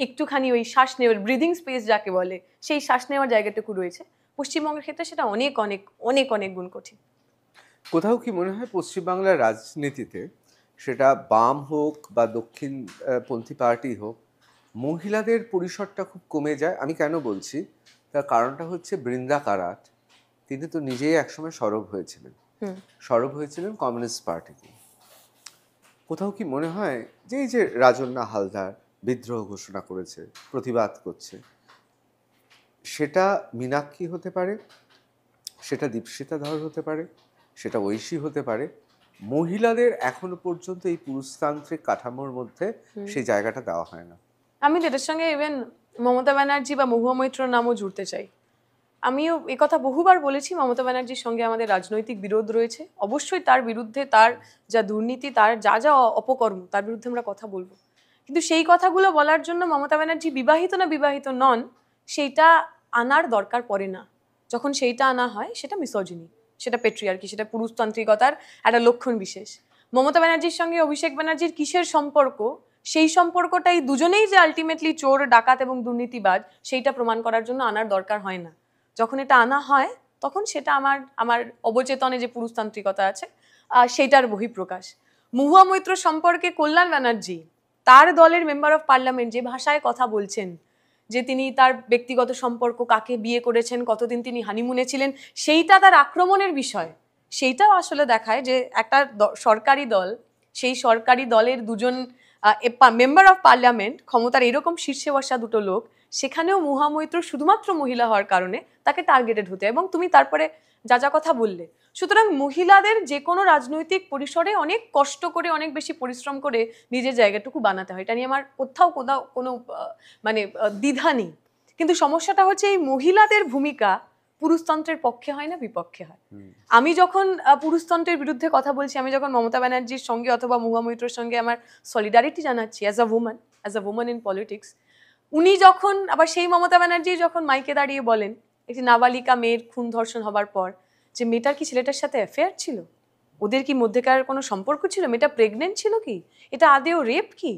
B: একটুখানি ওই শ্বাস নেওয়ার, ব্রিদিং স্পেস যাকে বলে, সেই শ্বাস নেওয়ার জায়গাটুকু রয়েছে। পশ্চিমবঙ্গের ক্ষেত্রে সেটা অনেক অনেক অনেক অনেক গুণ কঠিন।
A: কোথাও কি মনে হয় পশ্চিমবাংলার রাজনীতিতে, সেটা বাম হোক বা দক্ষিণপন্থী পার্টি হোক, মহিলাদের পরিসরটা খুব কমে যায়? আমি কেন বলছি, তার কারণটা হচ্ছে বৃন্দা কারাট, তিনি তো নিজেই একসময় সরব হয়েছিলেন কমিউনিস্ট পার্টিতে। কোথাও কি মনে হয় যে এই যে রাজন্না হালদার বিদ্রোহ ঘোষণা করেছে, প্রতিবাদ করছে, সেটা মীনাক্ষী হতে পারে, সেটা দীপশিতা ধর হতে পারে, সেটা ঐশী হতে পারে, মহিলাদের এখনো পর্যন্ত এই পুরুষতান্ত্রিক কাঠামোর মধ্যে সেই জায়গাটা দেওয়া হয় না।
B: আমি এটার সঙ্গে ইভেন মমতা ব্যানার্জি বা মহুয়া মৈত্রর নামও জুড়তে চাই। আমিও এ কথা বহুবার বলেছি, মমতা ব্যানার্জির সঙ্গে আমাদের রাজনৈতিক বিরোধ রয়েছে, অবশ্যই তার বিরুদ্ধে, তার যা দুর্নীতি, তার যা যা অপকর্ম, তার বিরুদ্ধে আমরা কথা বলবো। কিন্তু সেই কথাগুলো বলার জন্য মমতা ব্যানার্জি বিবাহিত না বিবাহিত নন সেইটা আনার দরকার পড়ে না। যখন সেইটা আনা হয় সেটা মিসোজিনি, সেটা পেট্রিয়ার্কি, সেটা পুরুষতান্ত্রিকতার একটা লক্ষণ বিশেষ। মমতা ব্যানার্জির সঙ্গে অভিষেক ব্যানার্জির কিসের সম্পর্ক, সেই সম্পর্কটাই দুজনেই যে আলটিমেটলি চোর, ডাকাত এবং দুর্নীতিবাজ, সেইটা প্রমাণ করার জন্য আনার দরকার হয় না। যখন এটা আনা হয় তখন সেটা আমার অবচেতনে যে পুরুষতান্ত্রিকতা আছে সেইটার বহিঃপ্রকাশ। মহুয়া মৈত্র সম্পর্কে কল্যাণ ব্যানার্জি তার দলের মেম্বার অফ পার্লামেন্ট যে ভাষায় কথা বলছেন, যে তিনি তার ব্যক্তিগত সম্পর্ক, কাকে বিয়ে করেছেন, কতদিন তিনি হানিমুনে ছিলেন, সেইটা তার আক্রমণের বিষয়। সেইটাও আসলে দেখায় যে একটা সরকারি দল, সেই সরকারি দলের দুজন মেম্বার অফ পার্লামেন্ট, ক্ষমতার এরকম শীর্ষে বসা দুটো লোক, সেখানেও মহুয়া মৈত্র শুধুমাত্র মহিলা হওয়ার কারণে তাকে টার্গেটেড হতে। এবং তুমি তারপরে যা যা কথা বললে। সুতরাং মহিলাদের যে কোনো রাজনৈতিক পরিসরে অনেক কষ্ট করে, অনেক বেশি পরিশ্রম করে নিজের জায়গাটুকু বানাতে হয়। এটা নিয়ে আমার কোথাও কোনো দ্বিধা নেই। কিন্তু সমস্যাটা হচ্ছে এই মহিলাদের ভূমিকা পুরুষতন্ত্রের পক্ষে হয় না, বিপক্ষে হয়। আমি যখন পুরুষতন্ত্রের বিরুদ্ধে কথা বলছি, আমি যখন মমতা ব্যানার্জির সঙ্গে অথবা মহুয়া মৈত্রর সঙ্গে আমার সলিডারিটি জানাচ্ছি as a women in politics, উনি যখন আবার সেই মমতা ব্যানার্জি যখন মাইকে দাঁড়িয়ে বলেন একটি নাবালিকা মেয়ের খুন ধর্ষণ হবার পর যে মেয়েটার কি ছেলেটার সাথে অ্যাফেয়ার ছিল, ওদের কি মধ্যেকার কোনো সম্পর্ক ছিল, মেয়েটা প্রেগনেন্ট ছিল কি, এটা আদেও রেপ কি,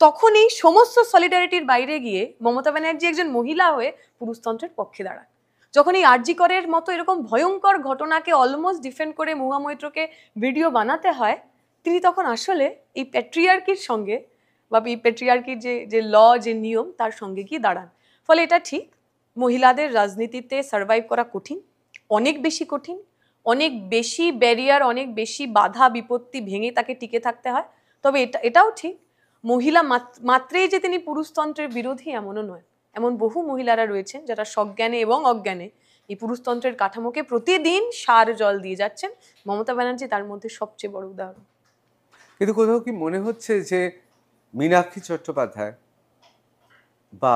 B: তখন এই সমস্ত সলিডারিটির বাইরে গিয়ে মমতা ব্যানার্জি একজন মহিলা হয়ে পুরুষতন্ত্রের পক্ষে দাঁড়ান। যখন এই আরজি করের মতো এরকম ভয়ঙ্কর ঘটনাকে অলমোস্ট ডিফেন্ড করে মহুয়া মৈত্রকে ভিডিও বানাতে হয়, তিনি তখন আসলে এই প্যাট্রিয়ার্কির সঙ্গে বা এই প্যাট্রিয়ার্কির যে ল, যে নিয়ম, তার সঙ্গে গিয়ে দাঁড়ান। ফলে এটা ঠিক, মহিলাদের রাজনীতিতে সার্ভাইভ করা কঠিন, অনেক বেশি কঠিন, অনেক বেশি ব্যারিয়ার, অনেক বেশি বাধা বিপত্তি ভেঙে তাকে টিকে থাকতে হয়। তবে এটাও ঠিক, মহিলা মাত্রেই যে তিনি পুরুষতন্ত্রের বিরোধী এমনও নয়। এমন বহু মহিলারা রয়েছেন যারা সজ্ঞানে এবং অজ্ঞানে এই পুরুষতন্ত্রের কাঠামোকে প্রতিদিন সার জল দিয়ে যাচ্ছেন। মমতা ব্যানার্জি তার মধ্যে সবচেয়ে বড় উদাহরণ।
A: কিন্তু কোথাও কি মনে হচ্ছে যে মীনাক্ষী চট্টোপাধ্যায় বা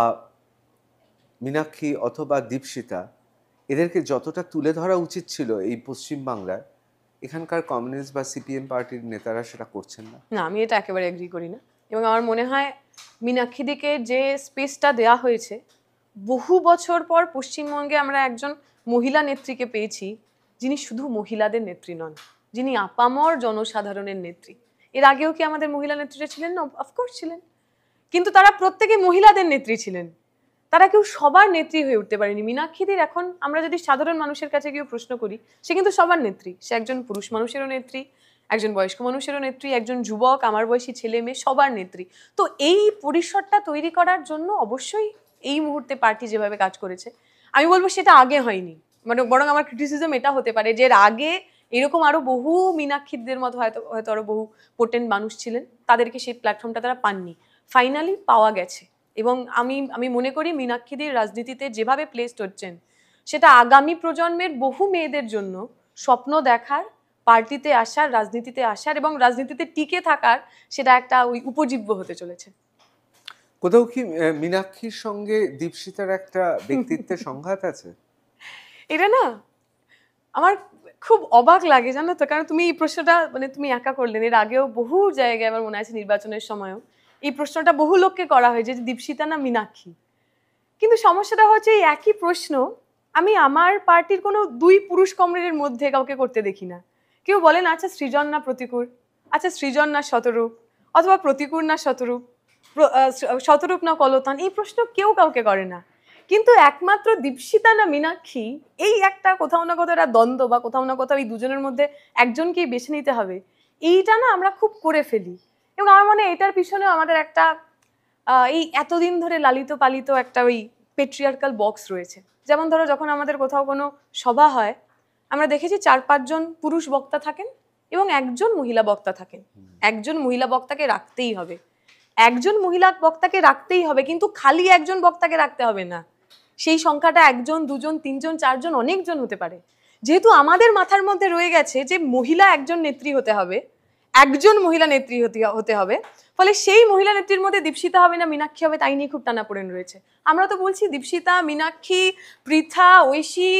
A: মীনাক্ষী অথবা দীপশিতা, এদেরকে যতটা তুলে ধরা উচিত ছিল এই পশ্চিমবাংলায়, এখানকার কমিউনিস্ট বা সিপিএম পার্টির নেতারা সেটা করছেন না?
B: না, আমি এটা একেবারে এগ্রি করি না। এবং আমার মনে হয় মীনাক্ষীদিকে যে স্পেসটা দেওয়া হয়েছে, বহু বছর পর পশ্চিমবঙ্গে আমরা একজন মহিলা নেত্রীকে পেয়েছি যিনি শুধু মহিলাদের নেত্রী নন, যিনি আপামর জনসাধারণের নেত্রী। এর আগেও কি আমাদের মহিলা নেত্রীরা ছিলেন না? অফকোর্স ছিলেন, কিন্তু তারা প্রত্যেকে মহিলাদের নেত্রী ছিলেন, তারা কেউ সবার নেত্রী হয়ে উঠতে পারেনি। মীনাক্ষীদির এখন আমরা যদি সাধারণ মানুষের কাছে গিয়ে প্রশ্ন করি, সে কিন্তু সবার নেত্রী। সে একজন পুরুষ মানুষেরও নেত্রী, একজন বয়স্ক মানুষেরও নেত্রী, একজন যুবক, আমার বয়সী ছেলে মেয়ে, সবার নেত্রী। তো এই পরিসরটা তৈরি করার জন্য অবশ্যই এই মুহূর্তে পার্টি যেভাবে কাজ করেছে, আমি বলবো সেটা আগে হয়নি। মানে বরং আমার ক্রিটিসিজম এটা হতে পারে যে এর আগে এরকম আরো বহু মীনাক্ষীদের মতো হয়তো আরো বহু পোটেন্ট মানুষ ছিলেন, তাদেরকে সেই প্ল্যাটফর্মটা তারা পাননি, ফাইনালি পাওয়া গেছে। এবং আমি মনে করি মীনাক্ষীদের রাজনীতিতে যেভাবে প্লেসড হচ্ছেন, সেটা আগামী প্রজন্মের বহু মেয়েদের জন্য স্বপ্ন দেখার, পার্টিতে আসার, রাজনীতিতে আসার এবং রাজনীতিতে টিকে থাকার সেটা একটা ওই উপজীব্য হতে চলেছে।
A: কোথাও কি মীনাক্ষীর সঙ্গে দীপশিতার একটা ব্যক্তিত্বের সংঘাত আছে?
B: এটা না আমার খুব অবাক লাগে, জানো তো, কারণ তুমি এই প্রশ্নটা মানে তুমি একা করলেন, এর আগেও বহু জায়গায় আমার মনে আছে নির্বাচনের সময়ও এই প্রশ্নটা বহু লোককে করা হয় যে দীপশিতা না মীনাক্ষী। কিন্তু সমস্যাটা হচ্ছে এই একই প্রশ্ন আমি আমার পার্টির কোনো দুই পুরুষ কমরেডের মধ্যে কাউকে করতে দেখি না। কেউ বলেন আচ্ছা সৃজন না প্রতিকূল, আচ্ছা সৃজন না শতরূপ, অথবা প্রতিকূল না শতরূপ, শতরূপ না কলতান, এই প্রশ্ন কেউ কাউকে করে না। কিন্তু একমাত্র দীপশিতা না মীনাক্ষী, এই একটা কোথাও না কোথাও একটা দ্বন্দ্ব বা কোথাও না কোথাও এই দুজনের মধ্যে একজনকেই বেছে নিতে হবে, এইটা না আমরা খুব করে ফেলি। এবং আমার মনে হয় এটার পিছনেও আমাদের একটা এই এতদিন ধরে লালিত পালিত একটা ওই পেট্রিয়ার্কাল বক্স রয়েছে। যেমন ধরো যখন আমাদের কোথাও কোনো সভা হয়, আমরা দেখেছি 4-5 জন পুরুষ বক্তা থাকেন এবং একজন মহিলা বক্তা থাকেন। একজন মহিলা বক্তাকে রাখতেই হবে, একজন মহিলা বক্তাকে রাখতেই হবে, কিন্তু খালি একজন বক্তাকে রাখতে হবে না, সেই সংখ্যাটা 1 জন 2 জন 3 জন 4 জন অনেকজন হতে পারে। যেহেতু আমাদের মাথার মধ্যে রয়ে গেছে যে মহিলা একজন নেত্রী হতে হবে, একজন মহিলা নেত্রী হতে হবে, ফলে সেই মহিলা নেত্রীর মধ্যে দীপশিতা হবে না মীনাক্ষী হবে, তাই নিয়ে খুব টানাপোড়েন রয়েছে। আমরা তো বলছি দীপশিতা, মীনাক্ষী, পৃথা, ঐশী,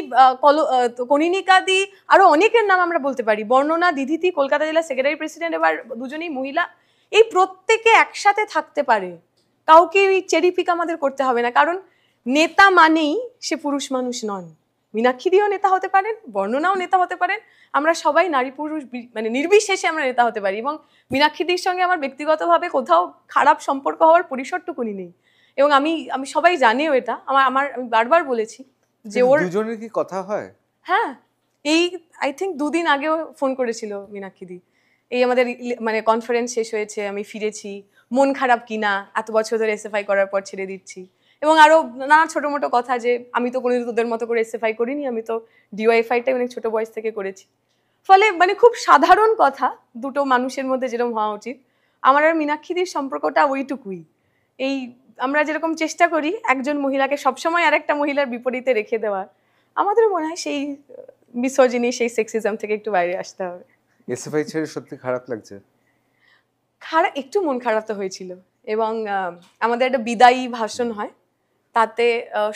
B: কনিনিকাদি, আরো অনেকের নাম আমরা বলতে পারি, বর্ণনা, দিদিতি, কলকাতা জেলা সেক্রেটারি প্রেসিডেন্ট, এবার দুজনেই মহিলা, এই প্রত্যেকে একসাথে থাকতে পারে, কাউকে ওই চেরি পিক আমাদের করতে হবে না। কারণ নেতা মানেই সে পুরুষ মানুষ নন। মীনাক্ষী দিও নেতা হতে পারেন, বর্ণনাও নেতা হতে পারেন, আমরা সবাই নারী পুরুষ মানে নির্বিশেষে আমরা নেতা হতে পারি। এবং মীনাক্ষীদির সঙ্গে আমার ব্যক্তিগতভাবে কোথাও খারাপ সম্পর্ক হওয়ার পরিসরটুকুনি নেই। এবং আমি সবাই জানেও এটা, আমি বারবার বলেছি যে ওর
A: দুজনের কি কথা হয়?
B: হ্যাঁ, এই আই থিঙ্ক 2 দিন আগেও ফোন করেছিল মীনাক্ষীদি। এই আমাদের মানে কনফারেন্স শেষ হয়েছে, আমি ফিরেছি, মন খারাপ কিনা, এত বছর ধরে এসএফআই করার পর ছেড়ে দিচ্ছি, এবং আরো নানা ছোট মোটো কথা যে আমি তো কোনোদিন তোদের মতো করে এসএফআই করিনি, আমি তো ডিওয়াইফাইটাই অনেক ছোট বয়স থেকে করেছি। ফলে মানে খুব সাধারণ কথা, দুটো মানুষের মধ্যে যেরকম হওয়া উচিত, আমার আর মীনাক্ষীদির সম্পর্কটা ওইটুকুই। এই আমরা যেরকম চেষ্টা করি একজন মহিলাকে সবসময় আরেকটা মহিলার বিপরীতে রেখে দেওয়ার, আমাদের মনে হয় সেই মিসোজিনি, সেই সেক্সিজম থেকে একটু বাইরে আসতে হবে।
A: এসএফআই ছেড়ে সত্যি খারাপ লাগছে?
B: খারাপ, একটু মন খারাপ তো হয়েছিল। এবং আমাদের একটা বিদায়ী ভাষণ হয়, তাতে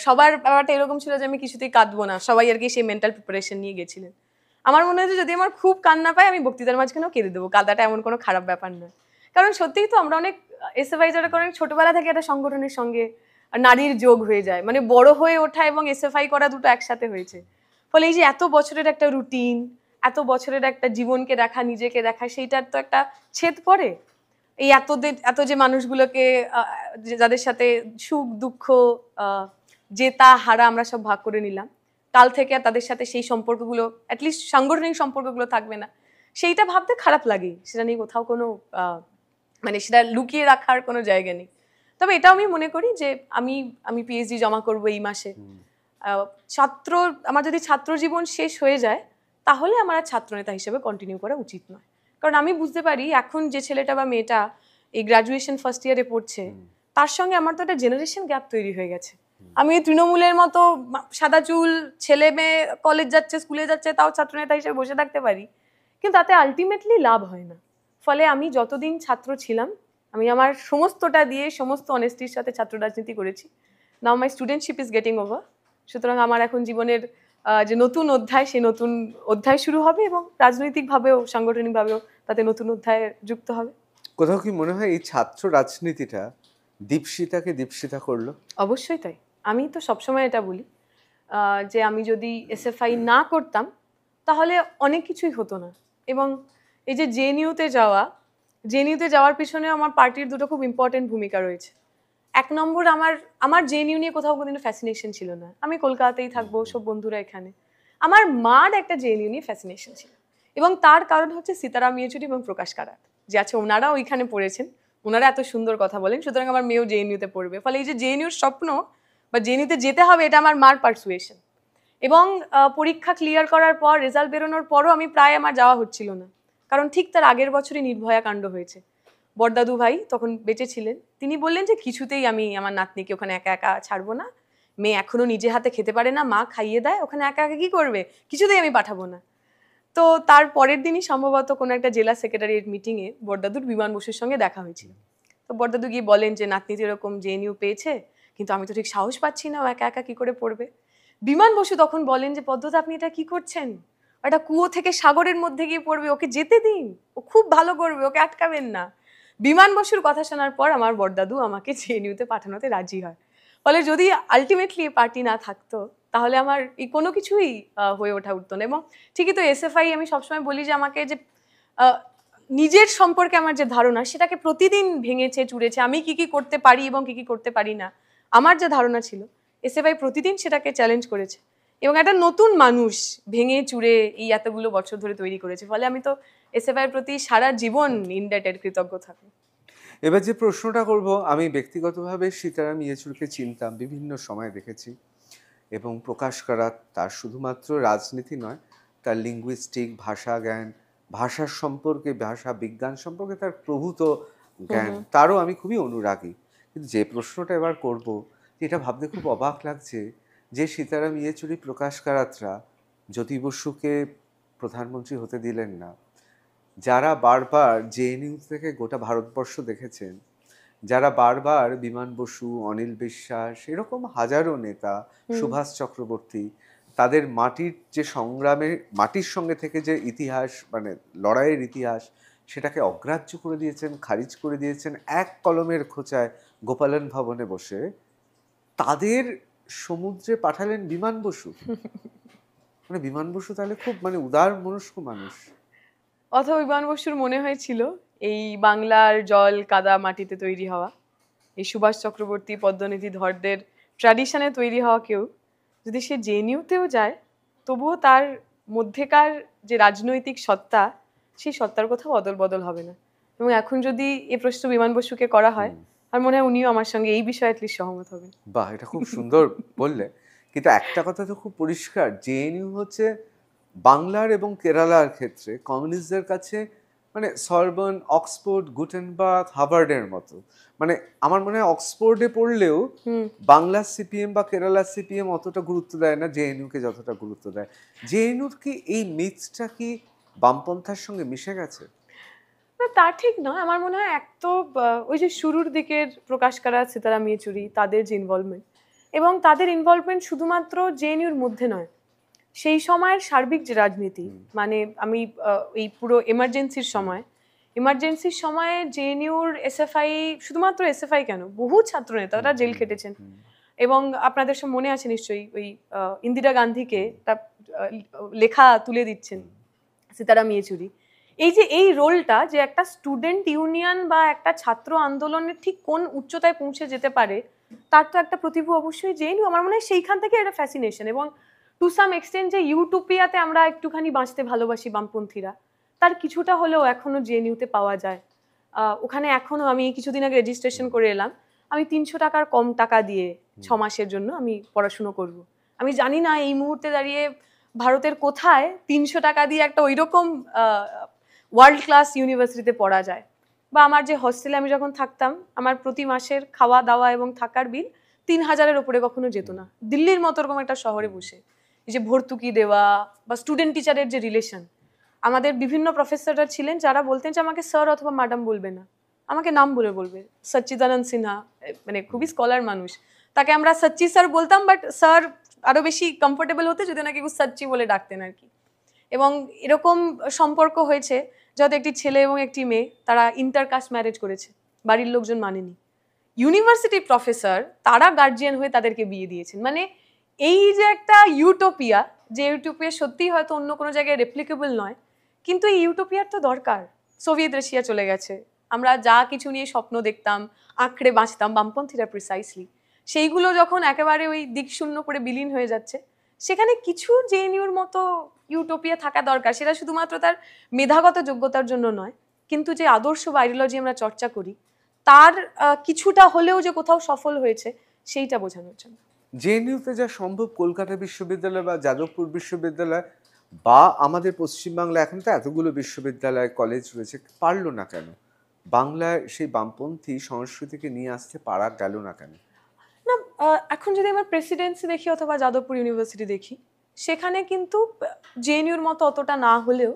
B: সবার ব্যাপারটা এরকম ছিল যে আমি কিছুতেই কাঁদবো না, সবাই আর কি সেই মেন্টাল প্রিপারেশন নিয়ে গেছিলেন। আমার মনে হয়েছে যদি আমার খুব কান্না পায় আমি বক্তৃতার মাঝখানেও কেঁদে দেবো, কাঁদাটা এমন কোনো খারাপ ব্যাপার নয়। কারণ সত্যিই তো আমরা অনেক এসএফআই যারা করেন ছোটবেলা থেকে একটা সংগঠনের সঙ্গে নারীর যোগ হয়ে যায়, মানে বড় হয়ে ওঠা এবং এসএফআই করা দুটো একসাথে হয়েছে। ফলে এই যে এত বছরের একটা রুটিন, এত বছরের একটা জীবনকে দেখা, নিজেকে দেখা, সেইটার তো একটা ছেদ পড়ে। এই এত যে মানুষগুলোকে যাদের সাথে সুখ দুঃখ জেতা হারা আমরা সব ভাগ করে নিলাম, কাল থেকে আর তাদের সাথে সেই সম্পর্কগুলো অ্যাটলিস্ট সাংগঠনিক সম্পর্কগুলো থাকবে না, সেইটা ভাবতে খারাপ লাগে। সেটা নিয়ে কোথাও কোনো মানে সেটা লুকিয়ে রাখার কোনো জায়গা নেই। তবে এটাও আমি মনে করি যে আমি পিএইচডি জমা করব এই মাসে। আমার যদি ছাত্র জীবন শেষ হয়ে যায় তাহলে আমার আর ছাত্রনেতা হিসেবে কন্টিনিউ করা উচিত নয়। কারণ আমি বুঝতে পারি এখন যে ছেলেটা বা মেয়েটা এই গ্র্যাজুয়েশন ফার্স্ট ইয়ারে পড়ছে, তার সঙ্গে আমার তো একটা জেনারেশন গ্যাপ তৈরি হয়ে গেছে। আমি তৃণমূলের মতো সাদা চুল ছেলে মেয়ে কলেজ যাচ্ছে, স্কুলে যাচ্ছে, তাও ছাত্রনেতা হিসেবে বসে থাকতে পারি, কিন্তু তাতে আলটিমেটলি লাভ হয় না। ফলে আমি যতদিন ছাত্র ছিলাম আমি আমার সমস্তটা দিয়ে সমস্ত অনেস্টির সাথে ছাত্র রাজনীতি করেছি। নাও মাই স্টুডেন্টশিপ ইজ গেটিং ওভার। সুতরাং আমার এখন জীবনের যে নতুন অধ্যায়, সেই নতুন অধ্যায় শুরু হবে এবং রাজনৈতিকভাবেও সাংগঠনিকভাবেও তাতে নতুন অধ্যায় যুক্ত হবে।
A: কোথাও কি মনে হয় এই ছাত্র রাজনীতিটা দীপশিতাকে দীপশিতা করলো?
B: অবশ্যই তাই। আমি তো সবসময় এটা বলি যে আমি যদি এসএফআই না করতাম তাহলে অনেক কিছুই হতো না। এবং এই যে জেএনইউতে যাওয়ার পিছনে আমার পার্টির দুটো খুব ইম্পর্টেন্ট ভূমিকা রয়েছে। এক নম্বর, আমার জেএনইউ নিয়ে কোথাও কোনো ফ্যাসিনেশন ছিল না। আমি কলকাতাতেই থাকবো, সব বন্ধুরা এখানে। আমার মার একটা জেএনইউ নিয়ে ফ্যাসিনেশন ছিল, এবং তার কারণ হচ্ছে সীতারাম ইয়েচুরি এবং প্রকাশ কারাট, যে আছে ওনারা ওইখানে পড়েছেন, ওনারা এত সুন্দর কথা বলেন, সুতরাং আমার মেয়েও জেএনইউতে পড়বে। ফলে এই যে জেএনইউর স্বপ্ন বা জেএনইউতে যেতে হবে, এটা আমার মার পারসুয়েশন। এবং পরীক্ষা ক্লিয়ার করার পর, রেজাল্ট বেরোনোর পরও আমি প্রায় আমার যাওয়া হচ্ছিল না, কারণ ঠিক তার আগের বছরই নির্ভয়া কাণ্ড হয়েছে। বড়দাদু ভাই তখন বেঁচে ছিলেন, তিনি বললেন যে কিছুতেই আমি আমার নাতনিকে ওখানে একা একা ছাড়বো না, মেয়ে এখনো নিজে হাতে খেতে পারে না, মা খাইয়ে দেয়, ওখানে একা একা কি করবে, কিছুতেই আমি পাঠাবো না। তো তার পরের দিনই সম্ভবত কোনো একটা জেলা সেক্রেটারিয়েট মিটিংয়ে বড়দাদুর বিমান বসুর সঙ্গে দেখা হয়েছিল। তো বড়দাদু গিয়ে বলেন যে নাতনি তো এরকম জেএনইউ পেয়েছে, কিন্তু আমি তো ঠিক সাহস পাচ্ছি না, ও একা একা কি করে পড়বে। বিমান বসু তখন বলেন যে পদ্মদা আপনি এটা কি করছেন, একটা কুয়ো থেকে সাগরের মধ্যে গিয়ে পড়বে, ওকে যেতে দিন, ও খুব ভালো করবে, ওকে আটকাবেন না। বিমান বসুর কথা শোনার পর আমার বড়দাদু আমাকে জেএনইউতে পাঠানোতে রাজি হয়। ফলে যদি আলটিমেটলি এই পার্টি না থাকতো তাহলে আমার এই কোনো কিছুই হয়ে ওঠা উঠতো না। এবং ঠিকই তো এসএফআই, আমি সবসময় বলি যে আমাকে যে নিজের সম্পর্কে আমার যে ধারণা, সেটাকে প্রতিদিন ভেঙেছে চুরেছে। আমি কি কি করতে পারি এবং কি কি করতে পারি না, আমার যে ধারণা ছিল, এসএফআই প্রতিদিন সেটাকে চ্যালেঞ্জ করেছে এবং একটা নতুন মানুষ ভেঙে চুরে এই এতগুলো বছর ধরে তৈরি করেছে। ফলে আমি তো এসএফআই এর প্রতি সারা জীবন ইনডেটেড, কৃতজ্ঞ থাকবো।
A: এবার যে প্রশ্নটা করব, আমি ব্যক্তিগতভাবে সীতারাম ইয়েচুরিকে চিনতাম, বিভিন্ন সময় দেখেছি, এবং প্রকাশ কারাট তার শুধুমাত্র রাজনীতি নয়, তার লিঙ্গুইস্টিক ভাষা জ্ঞান, ভাষার সম্পর্কে, ভাষা বিজ্ঞান সম্পর্কে তার প্রভূত জ্ঞান, তারও আমি খুবই অনুরাগী। কিন্তু যে প্রশ্নটা এবার করব, এটা ভাবতে খুব অবাক লাগছে যে সীতারাম ইয়েচুরি, প্রকাশ কারাটরা জ্যোতি বসুকে প্রধানমন্ত্রী হতে দিলেন না, যারা বারবার জেএনইউ থেকে গোটা ভারতবর্ষ দেখেছেন, যারা বারবার বিমান বসু, অনিল বিশ্বাস, এরকম হাজারো নেতা, সুভাষ চক্রবর্তী, তাদের মাটির যে সংগ্রামে, মাটির সঙ্গে থেকে যে ইতিহাস, মানে লড়াইয়ের ইতিহাস, সেটাকে অগ্রাহ্য করে দিয়েছেন, খারিজ করে দিয়েছেন এক কলমের খোঁচায় গোপালন ভবনে বসে, তাদের সমুদ্রে পাঠালেন বিমান বসু। মানে বিমান বসু তাহলে খুব উদার মনস্ক মানুষ।
B: অথবা বিমান বসুর মনে হয়েছিল এই বাংলার জল কাদা মাটিতে তৈরি হওয়া, এই সুভাষ চক্রবর্তী, পদ্মনিধি ধরদের ট্র্যাডিশনে তৈরি হওয়া কেউ যদি সে জেএনইউতেও যায়, তবুও তার মধ্যেকার যে রাজনৈতিক সত্তা, সেই সত্তার কোথাও অদল বদল হবে না। এবং এখন যদি এ প্রশ্ন বিমান বসুকে করা হয়, আর মনে হয় উনিও আমার সঙ্গে এই বিষয়ে অ্যাটলিস্ট সহমত হবেন।
A: বাহ, এটা খুব সুন্দর বললে। কিন্তু একটা কথা তো খুব পরিষ্কার, জেএনইউ হচ্ছে বাংলার এবং কেরালার ক্ষেত্রে কমিউনিস্টদের কাছে মানে সরবন, অক্সফোর্ড, গুটেনবার্গ, হার্ভার্ডের মতো। মানে আমার মনে হয় অক্সফোর্ডে পড়লেও বাংলা সিপিএম বা কেরালা সিপিএম অতটা গুরুত্ব দেয় না জেএনইউকে যতটা গুরুত্ব দেয়। জেএনইউর কি এই মিথটা কি বামপন্থার সঙ্গে মিশে গেছে?
B: না, তা ঠিক নয়। আমার মনে হয় এক তো ওই যে শুরুর দিকের প্রকাশ করা সীতারাম ইয়েচুরি, তাদের যে ইনভলভমেন্ট, এবং তাদের ইনভলভমেন্ট শুধুমাত্র জেএনইউর মধ্যে নয়, সেই সময়ের সার্বিক যে রাজনীতি, মানে আমি এই পুরো এমার্জেন্সির সময়ে জেএনইউর এসএফআই, শুধুমাত্র এসএফআই কেন, বহু ছাত্র নেতারা জেল খেটেছেন। এবং আপনাদের সব মনে আছে নিশ্চয়ই, ওই ইন্দিরা গান্ধীকে একটা লেখা তুলে দিচ্ছেন সীতারাম ইয়েচুরি। এই রোলটা যে একটা স্টুডেন্ট ইউনিয়ন বা একটা ছাত্র আন্দোলনের ঠিক কোন উচ্চতায় পৌঁছে যেতে পারে, তার তো একটা প্রতিভা অবশ্যই জেএনইউ। আমার মনে হয় সেইখান থেকে একটা ফ্যাসিনেশন, এবং টু সাম এক্সটেন্ট যে ইউটোপিয়াতে আমরা একটুখানি বাঁচতে ভালোবাসি বামপন্থীরা, তার কিছুটা হলেও এখনো জেএনইউতে পাওয়া যায়। ওখানে এখনো, আমি কিছুদিন আগে রেজিস্ট্রেশন করে এলাম, আমি 300 টাকার কম টাকা দিয়ে 6 মাসের জন্য আমি পড়াশুনো করব। আমি জানি না এই মুহূর্তে দাঁড়িয়ে ভারতের কোথায় 300 টাকা দিয়ে একটা ওইরকম ওয়ার্ল্ড ক্লাস ইউনিভার্সিটিতে পড়া যায়। বা আমার যে হস্টেলে আমি যখন থাকতাম, আমার প্রতি মাসের খাওয়া দাওয়া এবং থাকার বিল 3000-এর ওপরে কখনো যেত না, দিল্লির মতো এরকম একটা শহরে বসে। এই যে ভর্তুকি দেওয়া বা স্টুডেন্ট টিচারের যে রিলেশন, আমাদের বিভিন্ন প্রফেসররা ছিলেন যারা বলতেন যে আমাকে স্যার অথবা ম্যাডাম বলবে না, আমাকে নাম বলে বলবে। সচ্চিদানন্দ সিনহা, মানে খুবই স্কলার মানুষ, তাকে আমরা সচ্চি স্যার বলতাম, বাট স্যার আরো বেশি কমফোর্টেবল হতে যদি ওনাকে সচ্চি বলে ডাকতেন আর কি। এবং এরকম সম্পর্ক হয়েছে যাতে একটি ছেলে এবং একটি মেয়ে, তারা ইন্টারকাস্ট ম্যারেজ করেছে, বাড়ির লোকজন মানেনি। ইউনিভার্সিটি প্রফেসর তারা গার্জিয়ান হয়ে তাদেরকে বিয়ে দিয়েছেন। মানে এই যে একটা ইউটোপিয়া, যে ইউটোপিয়া সত্যিই হয়তো অন্য কোনো জায়গায় রেপ্লিকেবল নয়, কিন্তু এই ইউটোপিয়ার তো দরকার। সোভিয়েত রাশিয়া চলে গেছে, আমরা যা কিছু নিয়ে স্বপ্ন দেখতাম, আঁকড়ে বাঁচতাম বামপন্থীরা প্রিসাইসলি, সেইগুলো যখন একেবারে ওই দিক শূন্য করে বিলীন হয়ে যাচ্ছে, সেখানে কিছু জেএনইউর মতো ইউটোপিয়া থাকা দরকার। সেটা শুধুমাত্র তার মেধাগত যোগ্যতার জন্য নয়, কিন্তু যে আদর্শ বা আইডিওলজি আমরা চর্চা করি, তার কিছুটা হলেও যে কোথাও সফল হয়েছে, সেইটা বোঝানোর জন্য।
A: জেএনইউতে যা সম্ভব কলকাতা বিশ্ববিদ্যালয় বা যাদবপুর বিশ্ববিদ্যালয় বা আমাদের পশ্চিমবাংলা, এখন তো এতগুলো বিশ্ববিদ্যালয় কলেজ রয়েছে, পারলো না কেন? বাংলায় সেই বামপন্থী সংস্কৃতিকে নিয়ে আসতে পারা গেল না কেন?
B: না, এখন যদি আমরা প্রেসিডেন্সি দেখি অথবা যাদবপুর ইউনিভার্সিটি দেখি, সেখানে কিন্তু জেএনইউর মতো অতটা না হলেও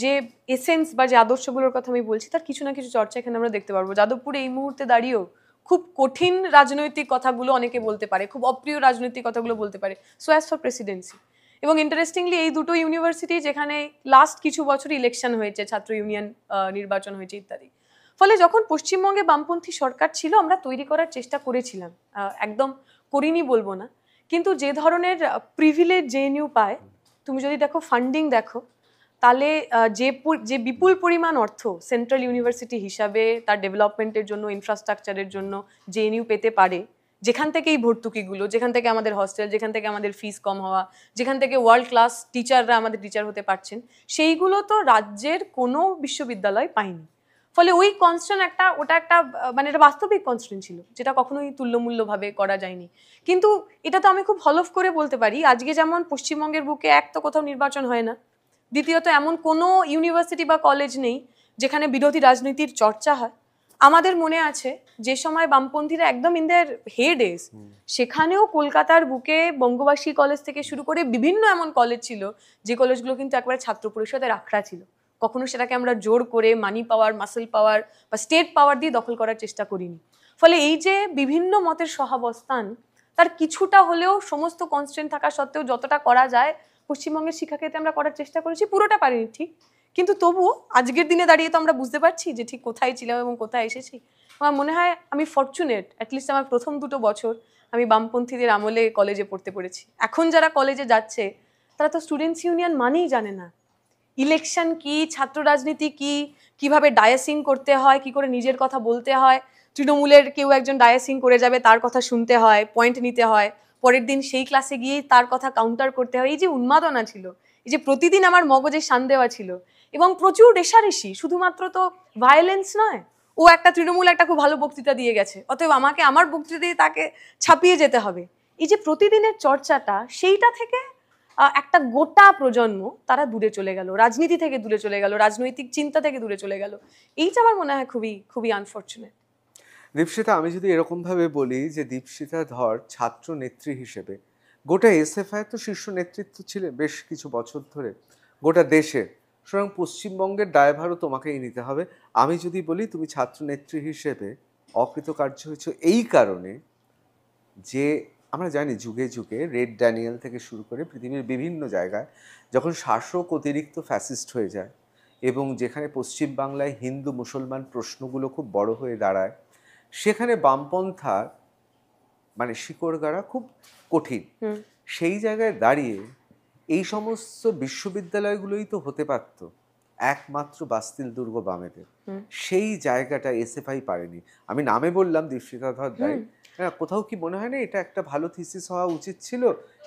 B: যে এসেন্স বা যে আদর্শগুলোর কথা আমি বলছি, তার কিছু না কিছু চর্চা এখানে আমরা দেখতে পারবো। যাদবপুরে এই মুহূর্তে দাঁড়িয়েও খুব কঠিন রাজনৈতিক কথাগুলো অনেকে বলতে পারে, খুব অপ্রিয় রাজনৈতিক কথাগুলো বলতে পারে, সো অ্যাজ ফর প্রেসিডেন্সি। এবং ইন্টারেস্টিংলি এই দুটো ইউনিভার্সিটি যেখানে লাস্ট কিছু বছর ইলেকশন হয়েছে, ছাত্র ইউনিয়ন নির্বাচন হয়েছে ইত্যাদি, ফলে যখন পশ্চিমবঙ্গে বামপন্থী সরকার ছিল, আমরা তৈরি করার চেষ্টা করেছিলাম, একদম করিনি বলবো না, কিন্তু যে ধরনের প্রিভিলেজ জেএনইউ পায়, তুমি যদি দেখো ফান্ডিং দেখো, তাহলে যে বিপুল পরিমাণ অর্থ সেন্ট্রাল ইউনিভার্সিটি হিসাবে তার ডেভেলপমেন্টের জন্য, ইনফ্রাস্ট্রাকচারের জন্য জেএনইউ পেতে পারে, যেখান থেকে এই ভর্তুকিগুলো, যেখান থেকে আমাদের হস্টেল, যেখান থেকে আমাদের ফিস কম হওয়া, যেখান থেকে ওয়ার্ল্ড ক্লাস টিচাররা আমাদের টিচার হতে পারছেন, সেইগুলো তো রাজ্যের কোনো বিশ্ববিদ্যালয় পায়নি। ফলে ওই কনস্ট্যান্ট ওটা একটা মানে এটা বাস্তবিক কনস্ট্যান্ট ছিল, যেটা কখনোই তুল্যমূল্যভাবে করা যায়নি। কিন্তু এটা তো আমি খুব হলফ করে বলতে পারি, আজকে যেমন পশ্চিমবঙ্গের বুকে এক তো কোথাও নির্বাচন হয় না, দ্বিতীয়ত এমন কোনো ইউনিভার্সিটি বা কলেজ নেই যেখানে বিরোধী রাজনীতির চর্চা হয়। আমাদের মনে আছে যে সময় বামপন্থীরা একদম ইন দেয়ার হেডেস, সেখানেও কলকাতার বুকে বঙ্গবাসী কলেজ থেকে শুরু করে বিভিন্ন এমন কলেজ ছিল, যে কলেজগুলো কিন্তু একবারে ছাত্র পরিষদের আখড়া ছিল। কখনো সেটাকে আমরা জোর করে মানি পাওয়ার, মাসেল পাওয়ার বা স্টেট পাওয়ার দিয়ে দখল করার চেষ্টা করিনি। ফলে এই যে বিভিন্ন মতের সহাবস্থান, তার কিছুটা হলেও সমস্ত কনস্ট্যান্ট থাকা সত্ত্বেও যতটা করা যায় পশ্চিমবঙ্গের শিক্ষাক্ষেত্রে আমরা করার চেষ্টা করেছি, পুরোটা পারিনি ঠিক, কিন্তু তবুও আজকের দিনে দাঁড়িয়ে তো আমরা বুঝতে পারছি যে ঠিক কোথায় ছিলাম এবং কোথায় এসেছি। আমার মনে হয় আমি ফরচুনেট, অ্যাটলিস্ট আমার প্রথম 2 বছর আমি বামপন্থীদের আমলে কলেজে পড়তে পেরেছি। এখন যারা কলেজে যাচ্ছে, তারা তো স্টুডেন্টস ইউনিয়ন মানেই জানে না, ইলেকশন কি, ছাত্র রাজনীতি কি, কিভাবে ডায়াসিং করতে হয়, কি করে নিজের কথা বলতে হয়, তৃণমূলের কেউ একজন ডায়াসিং করে যাবে, তার কথা শুনতে হয়, পয়েন্ট নিতে হয়, পরের দিন সেই ক্লাসে গিয়ে তার কথা কাউন্টার করতে হয়। এই যে উন্মাদনা ছিল, এই যে প্রতিদিন আমার মগজে শান দেওয়া ছিল, এবং প্রচুর রেষারেষি, শুধুমাত্র তো ভায়োলেন্স নয়, ও একটা তৃণমূল একটা খুব ভালো বক্তৃতা দিয়ে গেছে, অতএব আমাকে আমার বক্তৃতা দিয়ে তাকে ছাপিয়ে যেতে হবে। এই যে প্রতিদিনের চর্চাটা, সেইটা থেকে একটা গোটা প্রজন্ম তারা দূরে চলে গেল, রাজনীতি থেকে দূরে চলে গেল, রাজনৈতিক চিন্তা থেকে দূরে চলে গেল। এইটা আমার মনে হয় খুবই খুবই আনফরচুনেট।
A: দীপশিতা, আমি যদি এরকমভাবে বলি যে দীপশিতা ধর ছাত্র নেত্রী হিসেবে গোটা এসএফআই তো শীর্ষ নেতৃত্ব ছিলেন বেশ কিছু বছর ধরে গোটা দেশে, সুতরাং পশ্চিমবঙ্গের দায়ভারও তোমাকেই নিতে হবে। আমি যদি বলি তুমি ছাত্র নেত্রী হিসেবে অকৃতকার্য হয়েছ এই কারণে যে আমরা জানি যুগে যুগে রেড ড্যানিয়েল থেকে শুরু করে পৃথিবীর বিভিন্ন জায়গায় যখন শাসক অতিরিক্ত ফ্যাসিস্ট হয়ে যায় এবং যেখানে পশ্চিমবাংলায় হিন্দু মুসলমান প্রশ্নগুলো খুব বড় হয়ে দাঁড়ায়, সেখানে বামপন্থার মানে শিকড় গাড়া খুব কঠিন। সেই জায়গায় দাঁড়িয়ে এই সমস্ত বিশ্ববিদ্যালয়গুলোই তো হতে পারত একমাত্র বাস্তিল দুর্গ বামেদের, সেই জায়গাটা এসএফআই পারেনি। আমি নামে বললাম দীপশিতা ধর দাই, হ্যাঁ, কোথাও কি মনে হয় না এটা একটা ভালো থিসিস হওয়া উচিত ছিল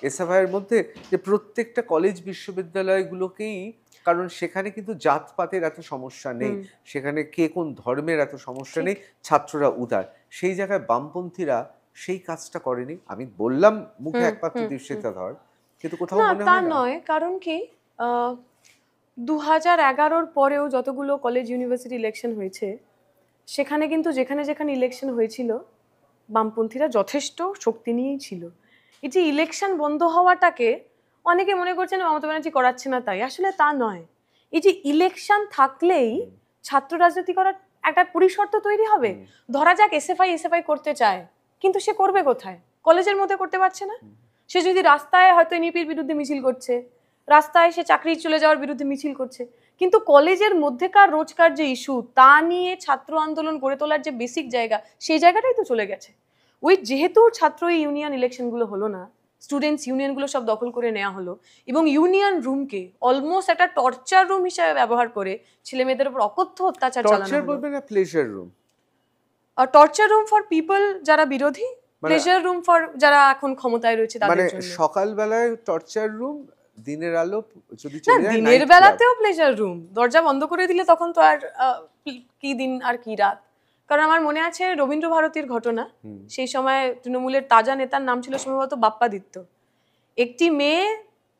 A: এসএফআই এর মধ্যে, যে প্রত্যেকটা কলেজ বিশ্ববিদ্যালয়গুলোকেই, কারণ সেখানে কিন্তু জাতপাতের এত সমস্যা নেই, সেখানে কে কোন ধর্মের এত সমস্যা নেই, ছাত্ররা উদার, সেই জায়গায় বামপন্থীরা সেই কাজটা করেনি। আমি বললাম মুখে একমাত্র দীপশিতা ধর, কিন্তু কোথাও মনে হয় না
B: নয়। কারণ কি 2011-র পরেও যতগুলো কলেজ ইউনিভার্সিটি ইলেকশন হয়েছে সেখানে কিন্তু যেখানে যেখানে ইলেকশন হয়েছিল বামপন্থীরা যথেষ্ট শক্তি নিয়েই ছিল। এই যে ইলেকশন বন্ধ হওয়াটাকে অনেকে মনে করছেন মমতা ব্যানার্জি করাচ্ছে না, তাই আসলে তা নয়। এই যে ইলেকশন থাকলেই ছাত্র রাজনীতি করার একটা পরিসর তো তৈরি হবে। ধরা যাক এসএফআই করতে চায়, কিন্তু সে করবে কোথায়? কলেজের মধ্যে করতে পারছে না। সে যদি রাস্তায় হয়তো এনইপির বিরুদ্ধে মিছিল করছে, রাস্তায় সে চাকরি চলে যাওয়ার বিরুদ্ধে মিছিল করছে, কিন্তু কলেজের মধ্যেকার রোজকার যে ইস্যু তা নিয়ে ছাত্র আন্দোলন গড়ে তোলার যে বেসিক জায়গা, সেই জায়গাটাই তো চলে গেছে। ওই যেহেতু ছাত্র ইউনিয়ন ইলেকশনগুলো হলো না, স্টুডেন্টস ইউনিয়নগুলো সব দখল করে নেওয়া হলো এবং ইউনিয়ন রুমকে অলমোস্ট একটা টর্চার রুম হিসেবে ব্যবহার করে ছেলে মেয়েদের উপর অকথ্য অত্যাচার চালানো হলো।
A: বলবে না pleasure room,
B: torture room for people যারা বিরোধী, প্লেজার রুম ফর যারা এখন ক্ষমতায় রয়েছে তাদের জন্য।
A: সকালবেলায় টর্চার রুম, দিনের আলো যদি চলে যায়,
B: দিনের বেলাতেও প্লেজার রুম, দরজা বন্ধ করে দিলে তখন তো আর কি দিন আর কি রাত। কারণ আমার মনে আছে রবীন্দ্র ভারতীর ঘটনা, সেই সময় তৃণমূলের তাজা নেতার নাম ছিল সম্ভবত বাপ্পাদিত্য। একটি মেয়ে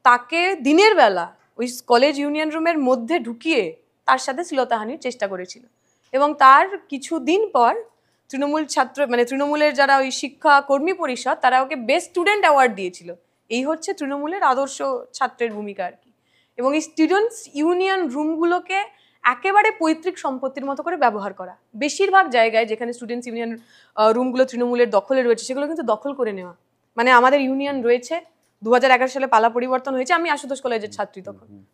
B: তাকে দিনের বেলা ওই কলেজ ইউনিয়ন রুমের মধ্যে ঢুকিয়ে তার সাথে শ্লীলতাহানির চেষ্টা করেছিল এবং তার কিছুদিন পর তৃণমূলের যারা ওই শিক্ষা কর্মী পরিষদ তারা ওকে বেস্ট স্টুডেন্ট অ্যাওয়ার্ড দিয়েছিল। এই হচ্ছে তৃণমূলের আদর্শ ছাত্রের ভূমিকা আর কি। এবং এই স্টুডেন্টস ইউনিয়ন রুমগুলোকে একেবারে পৈতৃক সম্পত্তির মতো করে ব্যবহার করা, বেশিরভাগ জায়গায় যেখানে স্টুডেন্টস ইউনিয়ন রুমগুলো তৃণমূলের দখলে রয়েছে সেগুলো কিন্তু দখল করে নেওয়া। মানে আমাদের ইউনিয়ন রয়েছে, 2011 সালে পালা পরিবর্তন হয়েছে, আমি আশুতোষ কলেজের ছাত্রী,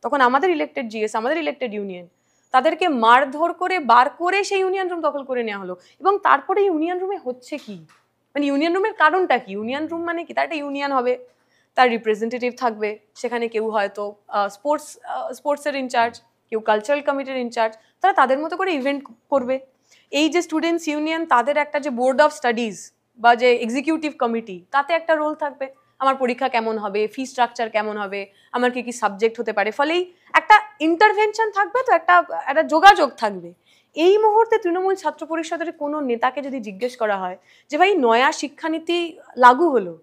B: তখন আমাদের ইলেক্টেড জিএস, আমাদের ইলেক্টেড ইউনিয়ন, তাদেরকে মারধর করে বার করে সেই ইউনিয়ন রুম দখল করে নেওয়া হলো। এবং তারপরে ইউনিয়ন রুমে হচ্ছে কি, মানে ইউনিয়ন রুমের কারণটা কি? ইউনিয়ন রুম মানে কি? তার একটা ইউনিয়ন হবে, তার রিপ্রেজেন্টেটিভ থাকবে, সেখানে কেউ হয়তো স্পোর্টসের ইনচার্জ, কেউ কালচারাল কমিটির ইনচার্জ, তারা তাদের মতো করে ইভেন্ট করবে। এই যে স্টুডেন্টস ইউনিয়ন, তাদের একটা যে বোর্ড অফ স্টাডিজ বা যে এক্সিকিউটিভ কমিটি, তাতে একটা রোল থাকবে, আমার পরীক্ষা কেমন হবে, ফি স্ট্রাকচার কেমন হবে, আমার কি কি সাবজেক্ট হতে পারে, ফলেই একটা ইন্টারভেনশন থাকবে, তো একটা যোগাযোগ থাকবে। এই মুহূর্তে তৃণমূল ছাত্র পরিষদের কোনো নেতাকে যদি জিজ্ঞেস করা হয় যে ভাই নয়া শিক্ষানীতি লাগু হলো,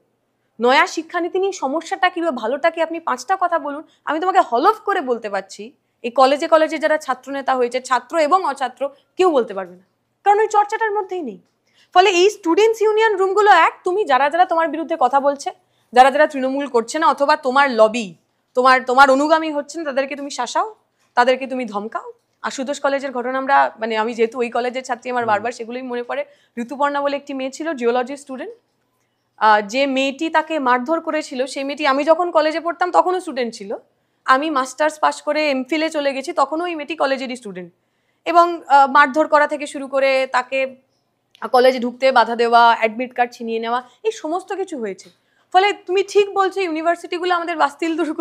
B: নয়া শিক্ষানীতি নিয়ে সমস্যাটা কি বা ভালোটা কি, আপনি 5টা কথা বলুন, আমি তোমাকে হলফ করে বলতে পারছি এই কলেজে কলেজে যারা ছাত্র নেতা হয়েছে, ছাত্র এবং অছাত্র, কেউ বলতে পারবে না, কারণ ওই চর্চাটার মধ্যেই নেই। ফলে এই স্টুডেন্টস ইউনিয়ন রুমগুলো তুমি যারা যারা তোমার বিরুদ্ধে কথা বলছে, যারা যারা তৃণমূল করছে না অথবা তোমার লবি, তোমার অনুগামী হচ্ছে না, তাদেরকে তুমি শাসাও, তাদেরকে তুমি ধমকাও। আশুতোষ কলেজের ঘটনা আমরা, মানে আমি যেহেতু ওই কলেজের ছাত্রী, আমার বারবার সেগুলোই মনে পড়ে। ঋতুপর্ণা বলে একটি মেয়ে ছিল, জিওলজি স্টুডেন্ট, যে মেয়েটি তাকে মারধর করেছিল, সেই মেয়েটি আমি যখন কলেজে পড়তাম তখনও স্টুডেন্ট ছিল, আমি মাস্টার্স পাস করে এমফিলে চলে গেছি, তখনও ওই মেয়েটি কলেজেরই স্টুডেন্ট, এবং মারধর করা থেকে শুরু করে তাকে কলেজে ঢুকতে বাধা দেওয়া, অ্যাডমিট কার্ড ছিনিয়ে নেওয়া, এই সমস্ত কিছু হয়েছে। ফলে তুমি ঠিক বলছো, ইউনিভার্সিটিগুলো আমাদের বাস্তিল দুর্গ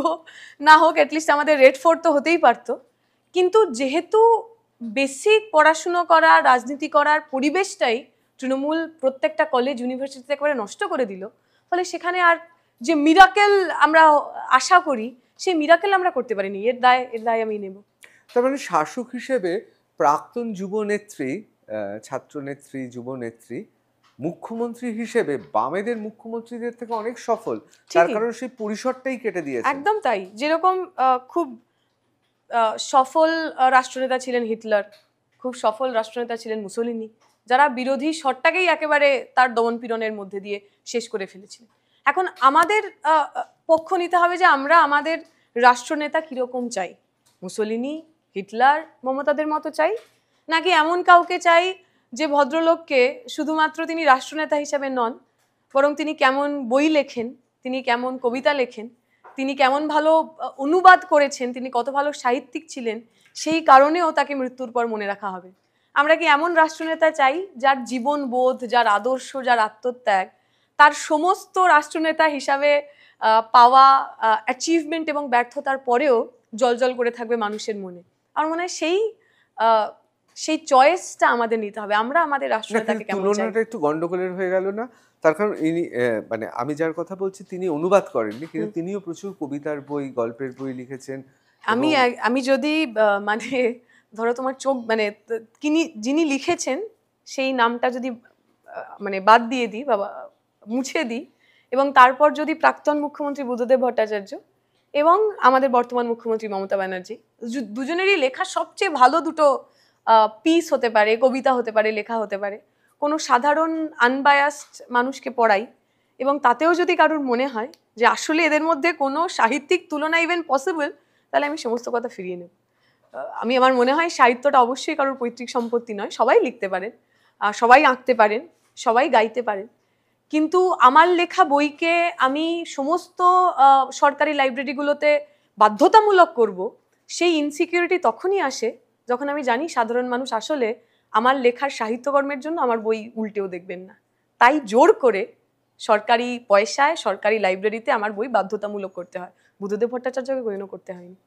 B: না হোক, অ্যাটলিস্ট আমাদের রেড ফোর্ট তো হতেই পারতো, কিন্তু যেহেতু বেসিক পড়াশুনো করা, রাজনীতি করার পরিবেশটাই তৃণমূল প্রত্যেকটা কলেজ ইউনিভার্সিটিতে একেবারে নষ্ট করে দিল, ফলে সেখানে আর যে মিরাকেল আমরা আশা করি, সেই মিরাকেল আমরা করতে পারিনি। এর দায় আমি নেব।
A: তার মানে শাসক হিসেবে প্রাক্তন যুবনেত্রী, ছাত্রনেত্রী, যুবনেত্রী মুখ্যমন্ত্রী হিসেবে বামেদের মুখ্যমন্ত্রীদের থেকে অনেক সফল, তার কারণ সেই পরিসরটাই কেটে দিয়েছে।
B: একদম তাই। যেরকম খুব সফল রাষ্ট্রনেতা ছিলেন হিটলার, খুব সফল রাষ্ট্রনেতা ছিলেন মুসোলিনি, যারা বিরোধী শটটাকেই একেবারে তার দমন পীড়নের মধ্যে দিয়ে শেষ করে ফেলেছিলেন। এখন আমাদের পক্ষ নিতে হবে যে আমরা আমাদের রাষ্ট্রনেতা কিরকম চাই। মুসোলিনি, হিটলার, মমতাদের মতো চাই, নাকি এমন কাউকে চাই যে ভদ্রলোককে শুধুমাত্র তিনি রাষ্ট্রনেতা হিসেবে নন, বরং তিনি কেমন বই লেখেন, তিনি কেমন কবিতা লেখেন, তিনি কেমন ভালো অনুবাদ করেছেন, তিনি কত ভালো সাহিত্যিক ছিলেন, সেই কারণেও তাকে মৃত্যুর পর মনে রাখা হবে। আমরা কি এমন রাষ্ট্রনেতা চাই যার জীবনবোধ, যার আদর্শ, যার আত্মত্যাগ, তার সমস্ত রাষ্ট্রনেতা হিসাবে পাওয়া অ্যাচিভমেন্ট এবং ব্যর্থতার পরেও জলজল করে থাকবে মানুষের মনে? আমার মনে হয় সেই চয়েসটা আমাদের নিতে হবে। আমরা আমাদের রাষ্ট্রনেতাকে কেমন চাই।
A: তুলনাটা একটু গন্ডগোলের হয়ে গেল না? তার কারণ ইনি মানে আমি যার কথা বলছি তিনি অনুবাদ করেননি, কিন্তু তিনিও প্রচুর কবিতার বই, গল্পের বই লিখেছেন।
B: আমি যদি মানে ধরো তোমার চোখ মানে যিনি লিখেছেন সেই নামটা যদি মানে বাদ দিয়ে দিই বা মুছে দিই, এবং তারপর যদি প্রাক্তন মুখ্যমন্ত্রী বুদ্ধদেব ভট্টাচার্য এবং আমাদের বর্তমান মুখ্যমন্ত্রী মমতা ব্যানার্জি, দুজনেরই লেখা সবচেয়ে ভালো দুটো পিস হতে পারে, কবিতা হতে পারে, লেখা হতে পারে, কোনো সাধারণ আনবায়াসড মানুষকে পড়াই, এবং তাতেও যদি কারোর মনে হয় যে আসলে এদের মধ্যে কোনো সাহিত্যিক তুলনা ইভেন পসিবল, তাহলে আমি সমস্ত কথা ফিরিয়ে নেব। আমার মনে হয় সাহিত্যটা অবশ্যই কারোর পৈতৃক সম্পত্তি নয়। সবাই লিখতে পারেন, সবাই আঁকতে পারেন, সবাই গাইতে পারেন, কিন্তু আমার লেখা বইকে আমি সমস্ত সরকারি লাইব্রেরিগুলোতে বাধ্যতামূলক করব, সেই ইনসিকিউরিটি তখনই আসে যখন আমি জানি সাধারণ মানুষ আসলে আমার লেখার সাহিত্যকর্মের জন্য আমার বই উল্টেও দেখবেন না। তাই জোর করে সরকারি পয়সায় সরকারি লাইব্রেরিতে আমার বই বাধ্যতামূলক করতে হয়। বুদ্ধদেব ভট্টাচার্যকে গণ্য করতে হয়নি।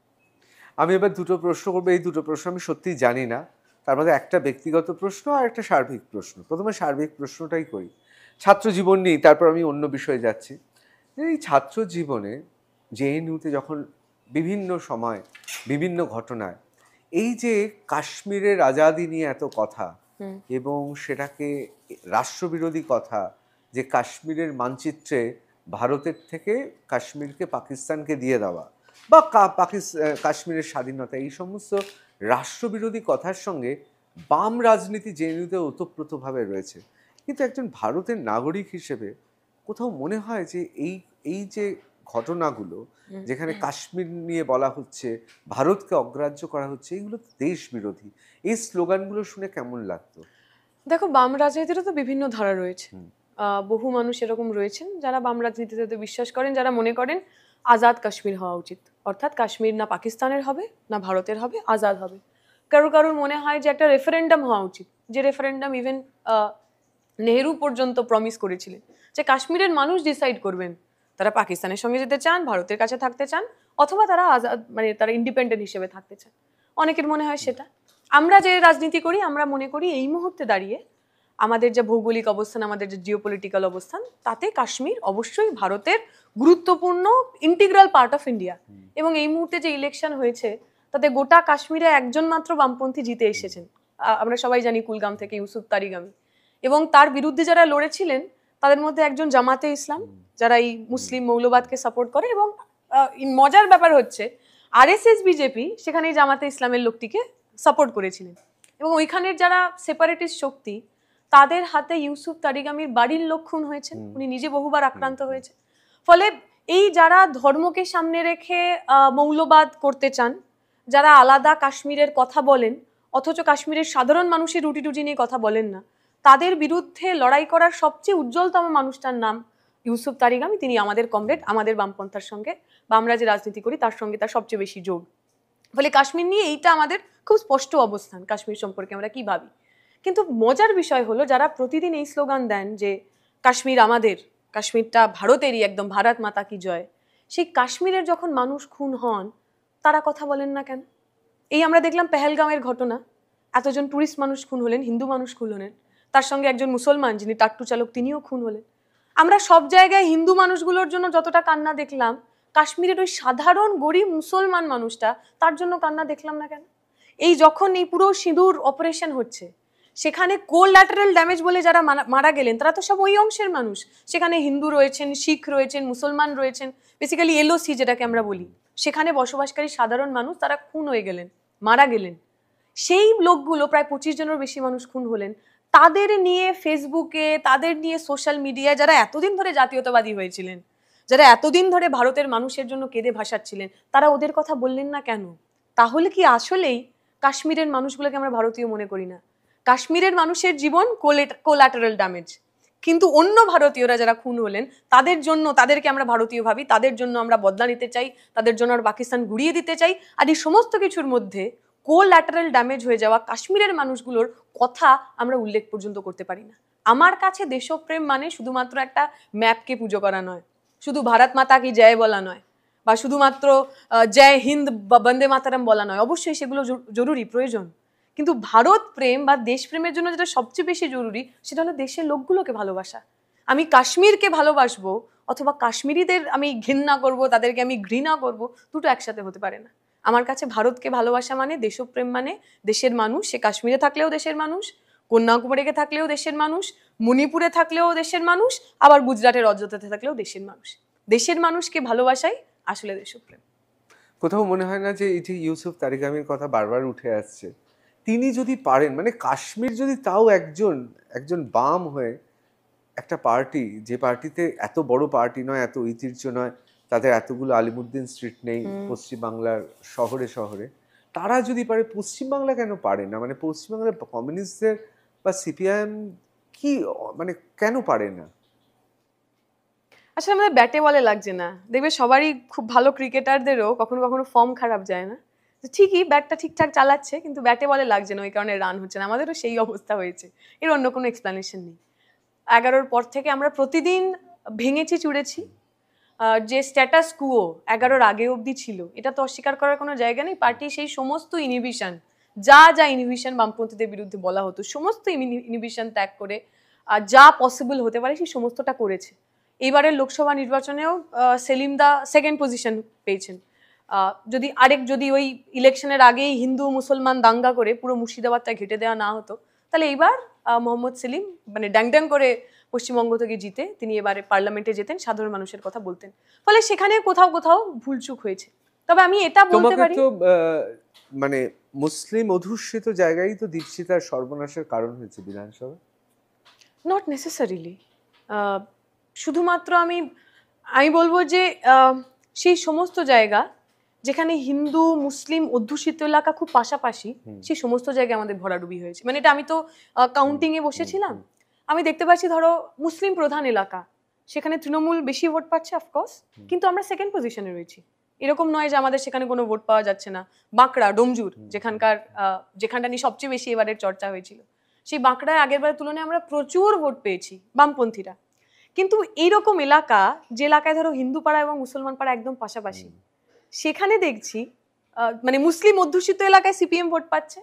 A: আমি এবার দুটো প্রশ্ন করবো। এই দুটো প্রশ্ন আমি সত্যিই জানি না, তার মধ্যে একটা ব্যক্তিগত প্রশ্ন আর একটা সার্বিক প্রশ্ন। প্রথমে সার্বিক প্রশ্নটাই করি, ছাত্র জীবন নিয়ে, তারপর আমি অন্য বিষয়ে যাচ্ছি। এই ছাত্র জীবনে জেএনইউতে যখন বিভিন্ন সময় বিভিন্ন ঘটনায় এই যে কাশ্মীরের আজাদি নিয়ে এত কথা এবং সেটাকে রাষ্ট্রবিরোধী কথা, যে কাশ্মীরের মানচিত্রে ভারতের থেকে কাশ্মীরকে পাকিস্তানকে দিয়ে দেওয়া বা কাশ্মীরের স্বাধীনতা, এই সমস্ত রাষ্ট্রবিরোধী কথার সঙ্গে বাম রাজনীতি জেএনইউতে ওতপ্রোতভাবে রয়েছে। কিন্তু একজন ভারতের নাগরিক হিসেবে কোথাও মনে হয় যে এই যে ঘটনাগুলো, যেখানে কাশ্মীর নিয়ে বলা হচ্ছে, ভারতকে অগ্রাহ্য করা হচ্ছে, এগুলো দেশ বিরোধী, এই স্লোগানগুলো শুনে কেমন লাগতো?
B: দেখো, বাম রাজনীতিরও তো বিভিন্ন ধারা রয়েছে। বহু মানুষ এরকম রয়েছেন যারা বাম রাজনীতিতে বিশ্বাস করেন, যারা মনে করেন আজাদ কাশ্মীর হওয়া উচিত, অর্থাৎ কাশ্মীর না পাকিস্তানের হবে না ভারতের হবে, আজাদ হবে। কারোর মনে হয় যে একটা রেফারেন্ডাম হওয়া উচিত, যে রেফারেন্ডাম ইভেন নেহেরু পর্যন্ত প্রমিস করেছিলেন যে কাশ্মীরের মানুষ ডিসাইড করবেন তারা পাকিস্তানের সঙ্গে যেতে চান, ভারতের কাছে থাকতে চান, অথবা তারা আজাদ মানে তারা ইন্ডিপেন্ডেন্ট হিসেবে থাকতে চান। অনেকের মনে হয় সেটা। আমরা যে রাজনীতি করি, আমরা মনে করি এই মুহূর্তে দাঁড়িয়ে আমাদের যে ভৌগোলিক অবস্থান, আমাদের যে জিওপলিটিক্যাল অবস্থান, তাতে কাশ্মীর অবশ্যই ভারতের গুরুত্বপূর্ণ ইন্টিগ্রাল পার্ট অফ ইন্ডিয়া। এবং এই মুহূর্তে যে ইলেকশন হয়েছে তাতে গোটা কাশ্মীরে একজন মাত্র বামপন্থী জিতে এসেছেন। আমরা সবাই জানি কুলগাম থেকে ইউসুফ তারিগামি, এবং তার বিরুদ্ধে যারা লড়েছিলেন তাদের মধ্যে একজন জামাতে ইসলাম, যারা এই মুসলিম মৌলবাদকে সাপোর্ট করে। এবং মজার ব্যাপার হচ্ছে আরএসএস বিজেপি সেখানে জামাতে ইসলামের লোকটিকে সাপোর্ট করেছিলেন, এবং ওইখানের যারা সেপারেটিস্ট শক্তি তাদের হাতে ইউসুফ তারিগামির বাড়ির লোক খুন হয়েছেন, উনি নিজে বহুবার আক্রান্ত হয়েছে। ফলে এই যারা ধর্মকে সামনে রেখে মৌলবাদ করতে চান, যারা আলাদা কাশ্মীরের কথা বলেন অথচ কাশ্মীরের সাধারণ মানুষের রুটি টুটি নিয়ে কথা বলেন না, তাদের বিরুদ্ধে লড়াই করার সবচেয়ে উজ্জ্বলতম মানুষটার নাম ইউসুফ তারিগামি। তিনি আমাদের কমরেড, আমাদের বামপন্থার সঙ্গে বা আমরা যে রাজনীতি করি তার সঙ্গে তার সবচেয়ে বেশি যোগ। ফলে কাশ্মীর নিয়ে এইটা আমাদের খুব স্পষ্ট অবস্থান, কাশ্মীর সম্পর্কে আমরা কি ভাবি। কিন্তু মজার বিষয় হলো যারা প্রতিদিন এই স্লোগান দেন যে কাশ্মীর আমাদের, কাশ্মীরটা ভারতেরই, একদম ভারত মাতা কি জয়, সেই কাশ্মীরের যখন মানুষ খুন হন তারা কথা বলেন না কেন? এই আমরা দেখলাম পেহেলগামের ঘটনা, এতজন টুরিস্ট মানুষ খুন হলেন, হিন্দু মানুষ খুন হলেন, তার সঙ্গে একজন মুসলমান যিনি টাট্টু চালক তিনিও খুন হলেন। আমরা সব জায়গায় হিন্দু মানুষগুলোর জন্য যতটা কান্না দেখলাম, কাশ্মীরের ওই সাধারণ গরিব মুসলমান মানুষটা, তার জন্য কান্না দেখলাম না কেন? এই যখন এই পুরো সিঁদুর অপারেশন হচ্ছে, সেখানে কোল্যাটারাল ড্যামেজ বলে যারা মারা গেলেন তারা তো সব ওই অংশের মানুষ। সেখানে হিন্দু রয়েছেন, শিখ রয়েছেন, মুসলমান রয়েছেন, বেসিক্যালি এলওসি যেটাকে আমরা বলি, সেখানে বসবাসকারী সাধারণ মানুষ তারা খুন হয়ে গেলেন, মারা গেলেন। সেই লোকগুলো, প্রায় 25 জনের বেশি মানুষ খুন হলেন, তাদের নিয়ে ফেসবুকে, তাদের নিয়ে সোশ্যাল মিডিয়ায় যারা এতদিন ধরে জাতীয়তাবাদী হয়েছিলেন, যারা এতদিন ধরে ভারতের মানুষের জন্য কেঁদে ভাসাচ্ছিলেন, তারা ওদের কথা বললেন না কেন? তাহলে কি আসলেই কাশ্মীরের মানুষগুলোকে আমরা ভারতীয় মনে করি না? কাশ্মীরের মানুষের জীবন কোল্যাটারাল ড্যামেজ, কিন্তু অন্য ভারতীয়রা যারা খুন হলেন তাদের জন্য, তাদেরকে আমরা ভারতীয় ভাবি, তাদের জন্য আমরা বদলা নিতে চাই, তাদের জন্য আমরা পাকিস্তান গুড়িয়ে দিতে চাই। আর এই সমস্ত কিছুর মধ্যে কোল্যাটারাল ড্যামেজ হয়ে যাওয়া কাশ্মীরের মানুষগুলোর কথা আমরা উল্লেখ পর্যন্ত করতে পারি না। আমার কাছে দেশপ্রেম মানে শুধুমাত্র একটা ম্যাপকে পুজো করা নয়, শুধু ভারত মাতা কি জয় বলা নয়, বা শুধুমাত্র জয় হিন্দ বা বন্দে মাতারাম বলা নয়। অবশ্যই সেগুলো জরুরি, প্রয়োজন, কিন্তু ভারত প্রেম বা দেশপ্রেমের জন্য যেটা সবচেয়ে বেশি জরুরি সেটা হলো দেশের লোকগুলোকে ভালোবাসা। আমি কাশ্মীরকে ভালোবাসবো অথবা কাশ্মীরিদের আমি ঘৃণা করব, তাদেরকে আমি ঘৃণা করব, দুটো একসাথে হতে পারে না। আমার কাছে ভারতকে ভালোবাসা মানে দেশপ্রেম, মানে দেশের মানুষ, সে কাশ্মীরে থাকলেও দেশের মানুষ, কন্যাকুমারীতে থাকলেও দেশের মানুষ, মণিপুরে থাকলেও দেশের মানুষ, আবার গুজরাটের অযোধ্যাতে থাকলেও দেশের মানুষ। দেশের মানুষকে ভালোবাসাই আসলে দেশপ্রেম।
A: কোথাও মনে হয় না যে এই যে ইউসুফ তারিগামির কথা বারবার উঠে আসছে, তিনি যদি পারেন, মানে কাশ্মীর যদি তাও একজন বাম হয়ে একটা পার্টি, যে পার্টিতে এত বড় পার্টি নয়, এত ঐতিহ্য নয়, তাদের এতগুলো আলিমুদ্দিন স্ট্রিট নেই পশ্চিমবাংলার শহরে শহরে, তারা যদি পারে, পশ্চিমবাংলা কেন পারে না? মানে পশ্চিমবাংলার কমিউনিস্টদের বা সিপিআইএম কি, মানে কেন পারে না?
B: আসলে আমাদের ব্যাটে বলে লাগছে না। দেখবে সবারই, খুব ভালো ক্রিকেটারদেরও কখনো কখনো ফর্ম খারাপ যায় না, ঠিকই ব্যাটটা ঠিকঠাক চালাচ্ছে কিন্তু ব্যাটে বলে লাগছে না, ওই কারণে রান হচ্ছে না। আমাদেরও সেই অবস্থা হয়েছে, এর অন্য কোনো এক্সপ্লানেশন নেই। 11-র পর থেকে আমরা প্রতিদিন ভেঙেছি, চুড়েছি। যে স্ট্যাটাস কুয়ো 11-র আগে অবধি ছিল, এটা তো অস্বীকার করার কোনো জায়গা নেই। পার্টি সেই সমস্ত ইনহিবিশন, যা ইনহিবিশন বামপন্থীদের বিরুদ্ধে বলা হতো, সমস্ত ইনহিবিশন ত্যাগ করে যা পসিবল হতে পারে সেই সমস্তটা করেছে। এইবারের লোকসভা নির্বাচনেও সেলিম দা সেকেন্ড পজিশন পেয়েছেন। যদি ওই ইলেকশনের আগেই হিন্দু মুসলমান দাঙ্গা করে পুরো মুর্শিদাবাদটা ঘেটে দেওয়া না হতো, তাহলে এইবার মোহাম্মদ সেলিম মানে ড্যাং ড্যাং করে পশ্চিমবঙ্গ থেকে জিতে তিনি এবারে পার্লামেন্টে যেতেন, সাধারণ মানুষের কথা বলতেন। ফলে সেখানে কোথাও কোথাও ভুলচুক হয়েছে। তবে আমি এটা বলতে পারি,
A: মানে মুসলিম অধ্যুষিত জায়গায় তো দীপশিতার সর্বনাশের কারণ হয়েছে বিধানসভা।
B: Not necessarily. শুধুমাত্র আমি বলবো যে সেই সমস্ত জায়গা যেখানে হিন্দু মুসলিম অধ্যুষিত এলাকা খুব পাশাপাশি, সেই সমস্ত জায়গায় আমাদের ভরাডুবি হয়েছে। মানে এটা আমি তো কাউন্টিংয়ে বসেছিলাম, আমি দেখতে পাচ্ছি ধরো মুসলিম প্রধান এলাকা, সেখানে তৃণমূল বেশি ভোট পাচ্ছে অফকোর্স, কিন্তু আমরা সেকেন্ড পজিশনে রয়েছি। এরকম নয় যে আমাদের সেখানে কোনো ভোট পাওয়া যাচ্ছে না। বাঁকড়া, ডোমজুর, যেখানটা নিয়ে সবচেয়ে বেশি এবারের চর্চা হয়েছিল, সেই বাঁকড়ায় আগেরবারের তুলনায় আমরা প্রচুর ভোট পেয়েছি বামপন্থীরা। কিন্তু এইরকম এলাকা, যে এলাকায় ধরো হিন্দু পাড়া এবং মুসলমান পাড়া একদম পাশাপাশি, সেখানে দেখছি মানে মুসলিম অধ্যুষিত এলাকায় সিপিএম ভোট পাচ্ছে,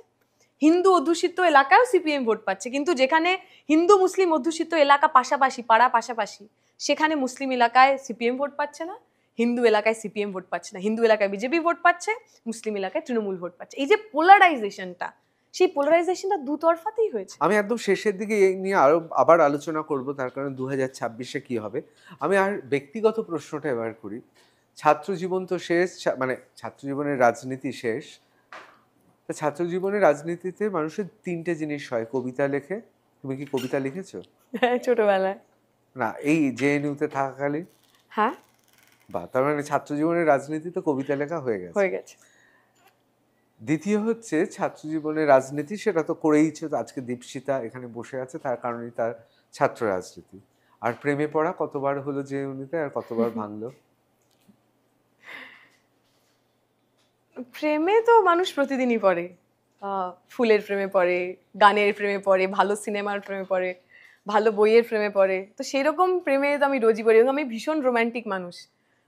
B: হিন্দু অধ্যুষিত এলাকায়ও সিপিএম ভোট পাচ্ছে। কিন্তু যেখানে হিন্দু মুসলিম অধ্যুষিত এলাকা পাশাপাশি, পাড়া পাশাপাশি, সেখানে মুসলিম এলাকায় সিপিএম ভোট পাচ্ছে না, হিন্দু এলাকায় সিপিএম ভোট পাচ্ছে না, হিন্দু এলাকায় বিজেপি ভোট পাচ্ছে, মুসলিম এলাকায় তৃণমূল ভোট পাচ্ছে। এই যে পোলারাইজেশনটা, সেই পোলারাইজেশনটা দুতরফাতেই হয়েছে।
A: আমি একদম শেষের দিকে এই নিয়ে আবার আলোচনা করব, তার কারণ 2026-এ কি হবে। আমি আর ব্যক্তিগত প্রশ্নটা এবার করি। ছাত্র জীবন তো শেষ, মানে ছাত্র জীবনের রাজনীতি শেষ। ছাত্র জীবনের রাজনীতিতে মানুষের 3টে জিনিস হয়, কবিতা লেখে। তুমি কি কবিতা লিখেছো?
B: হ্যাঁ, ছোটবেলায়।
A: না, এই জেএনইউতে থাকাকালীন?
B: হ্যাঁ।
A: বা তার মানে ছাত্র জীবনের রাজনীতিতে কবিতা লেখা হয়ে গেছে। দ্বিতীয় হচ্ছে ছাত্র জীবনের রাজনীতি, সেটা তো করেইছে, আজকে দীপশিতা এখানে বসে আছে তার কারণেই তার ছাত্র রাজনীতি। আর প্রেমে পড়া কতবার হলো জেএনইউতে, আর কতবার ভাঙলো?
B: প্রেমে তো মানুষ প্রতিদিনই পড়ে, ফুলের প্রেমে পড়ে, গানের প্রেমে পড়ে, ভালো সিনেমার প্রেমে পড়ে, ভালো বইয়ের প্রেমে পড়ে। তো সেরকম প্রেমে তো আমি রোজই পড়ি, এবং আমি ভীষণ রোম্যান্টিক মানুষ।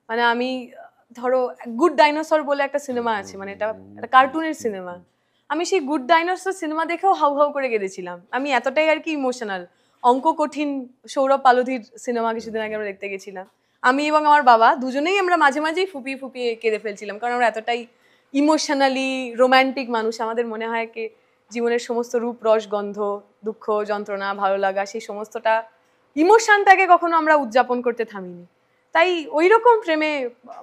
B: মানে আমি ধরো গুড ডাইনোসর বলে একটা সিনেমা আছে, মানে এটা একটা কার্টুনের সিনেমা, আমি সেই গুড ডাইনোসর সিনেমা দেখেও হাউ হাউ করে কেঁদেছিলাম। আমি এতটাই আর কি ইমোশনাল। অঙ্ক কঠিন, সৌরভ পালোধির সিনেমা কিছুদিন আগে আমরা দেখতে গেছিলাম, আমি এবং আমার বাবা দুজনেই আমরা মাঝে মাঝেই ফুপিয়ে ফুপিয়ে কেঁদে ফেলছিলাম, কারণ আমরা এতটাই ইমোশনালি রোম্যান্টিক মানুষ। আমাদের মনে হয় কি জীবনের সমস্ত রূপ রস গন্ধ দুঃখ যন্ত্রণা ভালো লাগা সেই সমস্তটা ইমোশনটাকে কখনো আমরা উদযাপন করতে থামিনি, তাই ওই রকম প্রেমে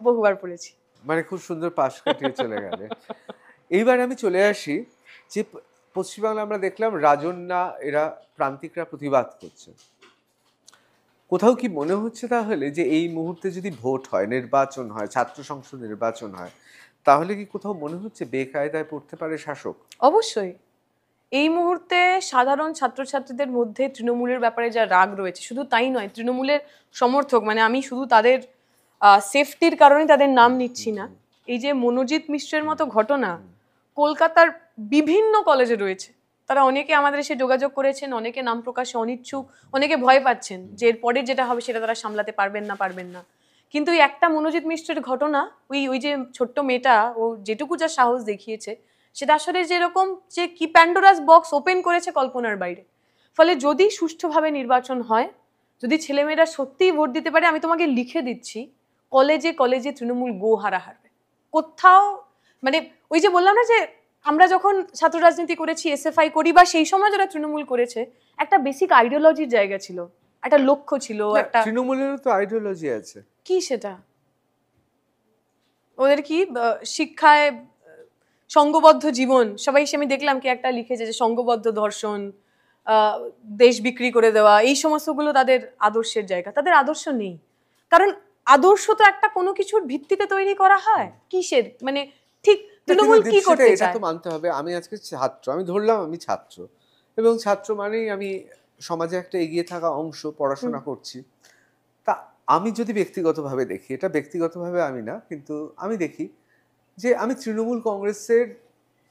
B: বহুবার পড়েছি।
A: মানে খুব সুন্দর পাশ কাটিয়ে চলে গেলে। এইবার আমি চলে আসি যে পশ্চিমবাংলা আমরা দেখলাম রাজন্যা এরা প্রান্তিকরা প্রতিবাদ করছে। কোথাও কি মনে হচ্ছে তাহলে যে এই মুহূর্তে যদি ভোট হয়, নির্বাচন হয়, ছাত্র সংসদ নির্বাচন হয়, তাহলে কি কোথাও মনে হচ্ছে বেকায়দায় পড়তে পারে শাসক?
B: অবশ্যই এই মুহূর্তে সাধারণ ছাত্রছাত্রীদের মধ্যে তৃণমূলের ব্যাপারে যা রাগ রয়েছে, শুধু তাই নয়, তৃণমূলের সমর্থক, মানে আমি শুধু তাদের সেফটির কারণে তাদের নাম নিচ্ছি না, এই যে মনোজিৎ মিশ্রের মতো ঘটনা কলকাতার বিভিন্ন কলেজে রয়েছে, তারা অনেকে আমাদের এসে যোগাযোগ করেছেন, অনেকে নাম প্রকাশে অনিচ্ছুক, অনেকে ভয় পাচ্ছেন যে এরপরে যেটা হবে সেটা তারা সামলাতে পারবেন না। কিন্তু এই একটা মনোজিৎ মিশ্রের ঘটনা, ওই যে ছোট্ট মেয়েটা ও যেটুকু যা সাহস দেখিয়েছে, সেটা আসলে যেরকম যে কি প্যান্ডোরাস বক্স ওপেন করেছে কল্পনার বাইরে। ফলে যদি সুষ্ঠুভাবে নির্বাচন হয়, যদি ছেলেমেয়েরা সত্যিই ভোট দিতে পারে, আমি তোমাকে লিখে দিচ্ছি, কলেজে কলেজে তৃণমূল গো হারবে। কোথাও মানে ওই যে বললাম না যে আমরা যখন ছাত্র রাজনীতি করেছি, এসএফআই করি, বা সেই সময় যারা তৃণমূল করেছে, একটা বেসিক আইডিওলজির জায়গা ছিল, একটা লক্ষ্য ছিল, একটা
A: তৃণমূলেরও তো আইডিওলজি আছে।
B: কি সেটা? ওদের কি শিক্ষায় সঙ্গবদ্ধ জীবন, সবাই আমি দেখলাম কি একটা লিখেছে যে সঙ্গবদ্ধ ধর্ষণ, দেশ বিক্রি করে দেওয়া, এই সমস্তগুলো তাদের আদর্শের জায়গা। তাদের আদর্শ নেই, কারণ আদর্শ তো একটা কোনো কিছুর ভিত্তিতে তৈরি করা হয়। কিসের মানে ঠিক তৃণমূল কি করতে চায়?
A: এটা তো মানতে হবে। আমি আজকে ছাত্র, আমি ধরলাম আমি ছাত্র, এবং ছাত্র মানেই আমি সমাজে একটা এগিয়ে থাকা অংশ, পড়াশোনা করছি। তা আমি যদি ব্যক্তিগতভাবে দেখি, এটা ব্যক্তিগতভাবে আমি না, কিন্তু আমি দেখি যে আমি তৃণমূল কংগ্রেসের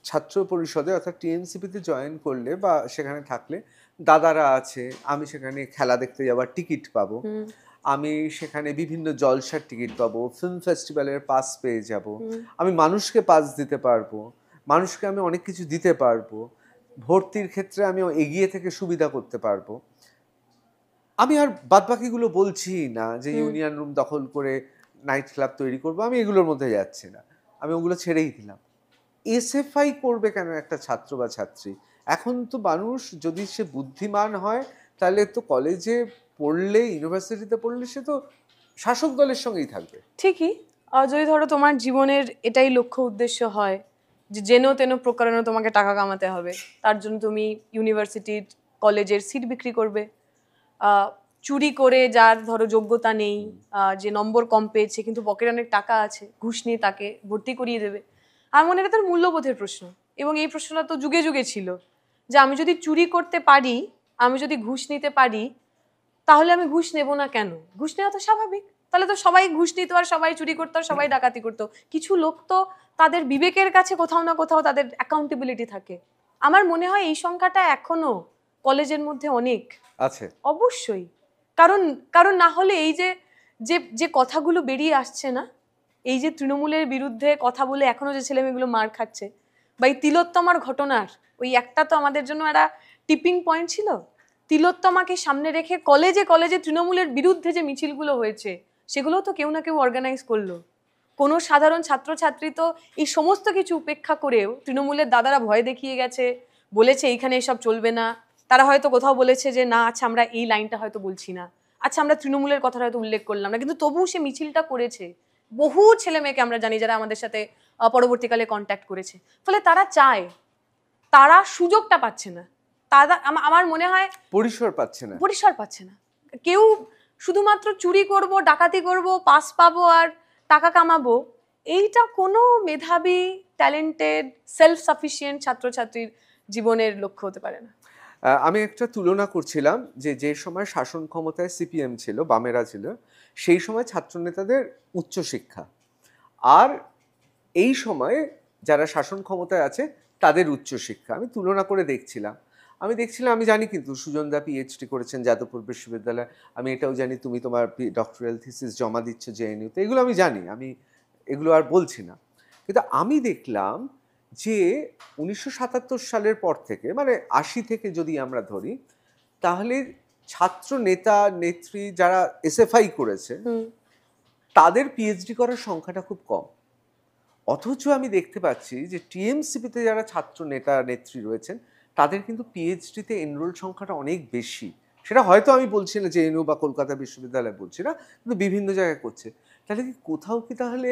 A: ছাত্র পরিষদে অর্থাৎ টিএমসিপিতে জয়েন করলে বা সেখানে থাকলে দাদারা আছে, আমি সেখানে খেলা দেখতে যাওয়ার টিকিট পাবো, আমি সেখানে বিভিন্ন জলসার টিকিট পাবো, ফিল্ম ফেস্টিভ্যালের পাস পেয়ে যাব, আমি মানুষকে পাস দিতে পারবো, মানুষকে আমি অনেক কিছু দিতে পারবো, ভর্তির ক্ষেত্রে আমি এগিয়ে থেকে সুবিধা করতে পারবো। আমি আর বাদবাকিগুলো বলছি না যে ইউনিয়ন রুম দখল করে নাইট ক্লাব তৈরি করবো, আমি এগুলোর মধ্যে যাচ্ছি না, আমি ওগুলো ছেড়েই দিলাম। এসএফআই করবে কেন একটা ছাত্র বা ছাত্রী? এখন তো মানুষ যদি সে বুদ্ধিমান হয়, তাহলে তো কলেজে পড়লে, ইউনিভার্সিটিতে পড়লে সে তো শাসক দলের সঙ্গেই থাকবে।
B: ঠিকই, যদি ধরো তোমার জীবনের এটাই লক্ষ্য উদ্দেশ্য হয় যে যেন তেন প্রকারেণ তোমাকে টাকা কামাতে হবে, তার জন্য তুমি ইউনিভার্সিটির কলেজের সিট বিক্রি করবে, চুরি করে, যার ধরো যোগ্যতা নেই, যে নম্বর কম পেয়েছে কিন্তু পকেটে অনেক টাকা আছে, ঘুষ নিয়ে তাকে ভর্তি করিয়ে দেবে। আমার মনে হয় তার মূল্যবোধের প্রশ্ন, এবং এই প্রশ্নটা তো যুগে যুগে ছিল যে আমি যদি চুরি করতে পারি, আমি যদি ঘুষ নিতে পারি, তাহলে আমি ঘুষ নেব না কেন? ঘুষ নেওয়া তো স্বাভাবিক, তাহলে তো সবাই ঘুষ নিত আর সবাই চুরি করতো আর সবাই ডাকাতি করতো। কিছু লোক তো তাদের বিবেকের কাছে কোথাও না কোথাও তাদের অ্যাকাউন্টেবিলিটি থাকে। আমার মনে হয় এই সংখ্যাটা এখনো কলেজের মধ্যে অনেক
A: আছে।
B: অবশ্যই, কারণ কারণ না হলে এই যে যে যে কথাগুলো বেরিয়ে আসছে না, এই যে তৃণমূলের বিরুদ্ধে কথা বলে এখনো যে ছেলেমেয়েগুলো মার খাচ্ছে, বা এই তিলোত্তমার ঘটনার ওই একটা তো আমাদের জন্য একটা টিপিং পয়েন্ট ছিল। তিলোত্তমাকে সামনে রেখে কলেজে কলেজে তৃণমূলের বিরুদ্ধে যে মিছিলগুলো হয়েছে, সেগুলো তো কেউ না কেউ অর্গানাইজ করলো। কোনো সাধারণ ছাত্রছাত্রী তো এই সমস্ত কিছু উপেক্ষা করেও, তৃণমূলের দাদারা ভয় দেখিয়ে গেছে, বলেছে এইখানে এসব চলবে না, তারা হয়তো কোথাও বলেছে যে না আচ্ছা আমরা এই লাইনটা হয়তো বলছি না, আচ্ছা আমরা তৃণমূলের কথাটা হয়তো উল্লেখ করলাম না, কিন্তু তবুও সে মিছিলটা করেছে। বহু ছেলে মেয়েকে আমরা জানি যারা আমাদের সাথে পরবর্তীকালে কন্ট্যাক্ট করেছে। ফলে তারা চায়, তারা সুযোগটা পাচ্ছে না, তারা আমার মনে হয়
A: পরিসর পাচ্ছে না।
B: কেউ শুধুমাত্র চুরি করব, ডাকাতি করব, পাস পাবো আর টাকা কামাবো, এইটা কোনো মেধাবী, ট্যালেন্টেড, সেলফ সাফিসিয়েন্ট ছাত্রছাত্রীর জীবনের লক্ষ্য হতে পারে না।
A: আমি একটা তুলনা করছিলাম যে সময় শাসন ক্ষমতায় সিপিএম ছিল, বামেরা ছিল, সেই সময় ছাত্রনেতাদের উচ্চশিক্ষা, আর এই সময়ে যারা শাসন ক্ষমতায় আছে তাদের উচ্চশিক্ষা আমি তুলনা করে দেখছিলাম। আমি জানি কিন্তু সুজনদা পিএইচডি করেছেন যাদবপুর বিশ্ববিদ্যালয়ে, আমি এটাও জানি তুমি তোমার ডক্টরাল থিসিস জমা দিচ্ছ জেএনইউতে, এগুলো আমি জানি, আমি এগুলো আর বলছি না। কিন্তু আমি দেখলাম যে 1977 সালের পর থেকে, মানে 80 থেকে যদি আমরা ধরি, তাহলে ছাত্র নেতা নেত্রী যারা এসএফআই করেছে তাদের পিএইচডি করার সংখ্যাটা খুব কম। অথচ আমি দেখতে পাচ্ছি যে টিএমসিপিতে যারা ছাত্র নেতা নেত্রী রয়েছেন তাদের কিন্তু পিএইচডিতে এনরোল সংখ্যাটা অনেক বেশি। সেটা হয়তো আমি বলছি না যে এনইউ বা কলকাতা বিশ্ববিদ্যালয় বলছি না, কিন্তু বিভিন্ন জায়গায় করছে। তাহলে কি কোথাও কি তাহলে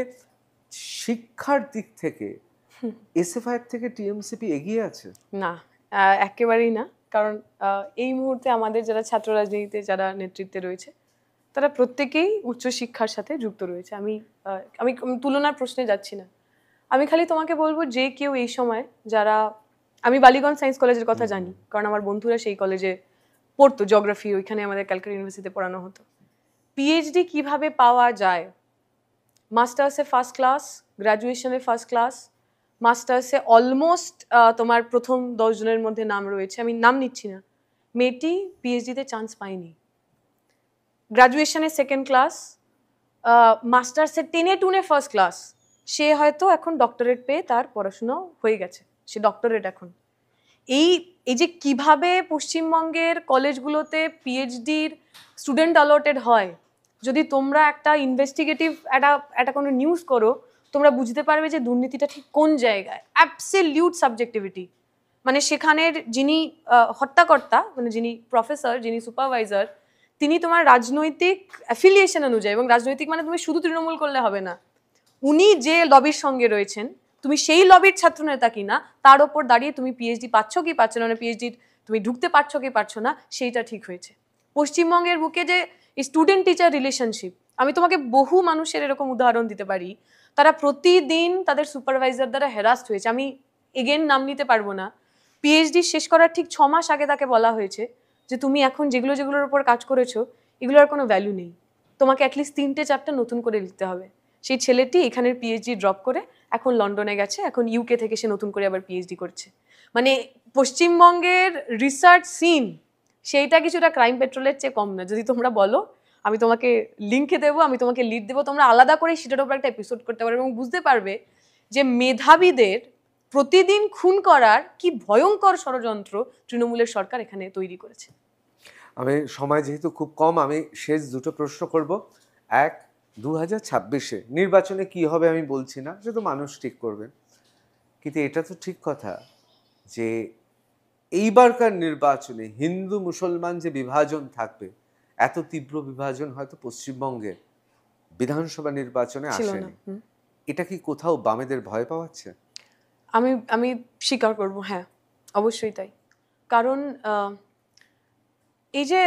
A: শিক্ষার দিক থেকে এসএফআই থেকে টিএমসিপি এগিয়ে আছে?
B: না, একেবারেই না। কারণ এই মুহূর্তে আমাদের যারা ছাত্র রাজনীতিতে যারা নেতৃত্বে রয়েছে তারা প্রত্যেকেই উচ্চশিক্ষার সাথে যুক্ত রয়েছে। আমি আমি তুলনার প্রশ্নে যাচ্ছি না। আমি খালি তোমাকে বলবো যে কেউ এই সময় যারা, আমি বালিগঞ্জ সায়েন্স কলেজের কথা জানি কারণ আমার বন্ধুরা সেই কলেজে পড়তো, জিওগ্রাফি ওইখানে আমাদের ক্যালকাটা ইউনিভার্সিটিতে পড়ানো হতো। পিএইচডি কিভাবে পাওয়া যায়, মাস্টার্সে ফার্স্ট ক্লাস, গ্র্যাজুয়েশনে ফার্স্ট ক্লাস, মাস্টার্সে অলমোস্ট তোমার প্রথম 10 জনের মধ্যে নাম রয়েছে, আমি নাম নিচ্ছি না, মেয়েটি পিএইচডিতে চান্স পায়নি। গ্র্যাজুয়েশনে সেকেন্ড ক্লাস, মাস্টার্সে টেনে টুনে ফার্স্ট ক্লাস, সে হয়তো এখন ডক্টরেট পেয়ে তার পড়াশুনো হয়ে গেছে, সে ডক্টরেট এখন। এই যে কিভাবে পশ্চিমবঙ্গের কলেজগুলোতে পিএইচডির স্টুডেন্ট অ্যালটেড হয়, যদি তোমরা একটা ইনভেস্টিগেটিভ একটা কোনো নিউজ করো, তোমরা বুঝতে পারবে যে দুর্নীতিটা ঠিক কোন জায়গায়। অ্যাবসলিউট সাবজেক্টিভিটি, মানে সেখানের যিনি হত্যাকর্তা, মানে যিনি প্রফেসর, যিনি সুপারভাইজার, তিনি তোমার রাজনৈতিক অ্যাফিলিয়েশন অনুযায়ী, এবং রাজনৈতিক মানে তুমি শুধু তৃণমূল করলে হবে না, উনি যে লবির সঙ্গে রয়েছেন, তুমি সেই লবির ছাত্রনেতা কিনা, তার ওপর দাঁড়িয়ে তুমি পিএইচডি পাচ্ছ কি পাচ্ছ না, পিএইচডি তুমি ঢুকতে পারছো কি পারছো না, সেইটা ঠিক হয়েছে। পশ্চিমবঙ্গের বুকে যে স্টুডেন্ট টিচার রিলেশনশিপ, আমি তোমাকে বহু মানুষের এরকম উদাহরণ দিতে পারি, তারা প্রতিদিন তাদের সুপারভাইজার দ্বারা হ্যারাস্ট হয়েছে। আমি এগেন নাম নিতে পারবো না। পিএইচডি শেষ করার ঠিক 6 মাস আগে তাকে বলা হয়েছে যে তুমি এখন যেগুলোর উপর কাজ করেছো এগুলোর কোনো ভ্যালু নেই, তোমাকে অ্যাটলিস্ট 3-4টা নতুন করে লিখতে হবে। সেই ছেলেটি এখানের পিএইচডি ড্রপ করে এখন লন্ডনে গেছে, এখন ইউকে থেকে সে নতুন করে আবার পিএইচডি করছে। মানে পশ্চিমবঙ্গের রিসার্চ সিন সেইটা কিছুটা ক্রাইম পেট্রোলের চেয়ে কম না। যদি তোমরা বলো আমি তোমাকে লিঙ্কে দেবো, আমি তোমাকে লিড দেবো, তোমরা আলাদা করে সেটার উপর একটা এপিসোড করতে পারবে এবং বুঝতে পারবে যে মেধাবীদের প্রতিদিন খুন করার কি ভয়ঙ্কর ষড়যন্ত্র তৃণমূলের সরকার এখানে তৈরি করেছে।
A: আমি সময় যেহেতু খুব কম, আমি শেষ দুটো প্রশ্ন করব। এক, 2026-এ নির্বাচনে কি হবে আমি বলছি না, সে তো মানুষ ঠিক করবে, কিন্তু এটা তো ঠিক কথা যে এইবারকার নির্বাচনে হিন্দু মুসলমান যে বিভাজন থাকবে, এত তীব্র বিভাজন হয়তো পশ্চিমবঙ্গে বিধানসভা নির্বাচনে আসেনি। এটা কি কোথাও বামেদের ভয় পাওয়াচ্ছে?
B: আমি স্বীকার করব, হ্যাঁ অবশ্যই তাই। কারণ এই যে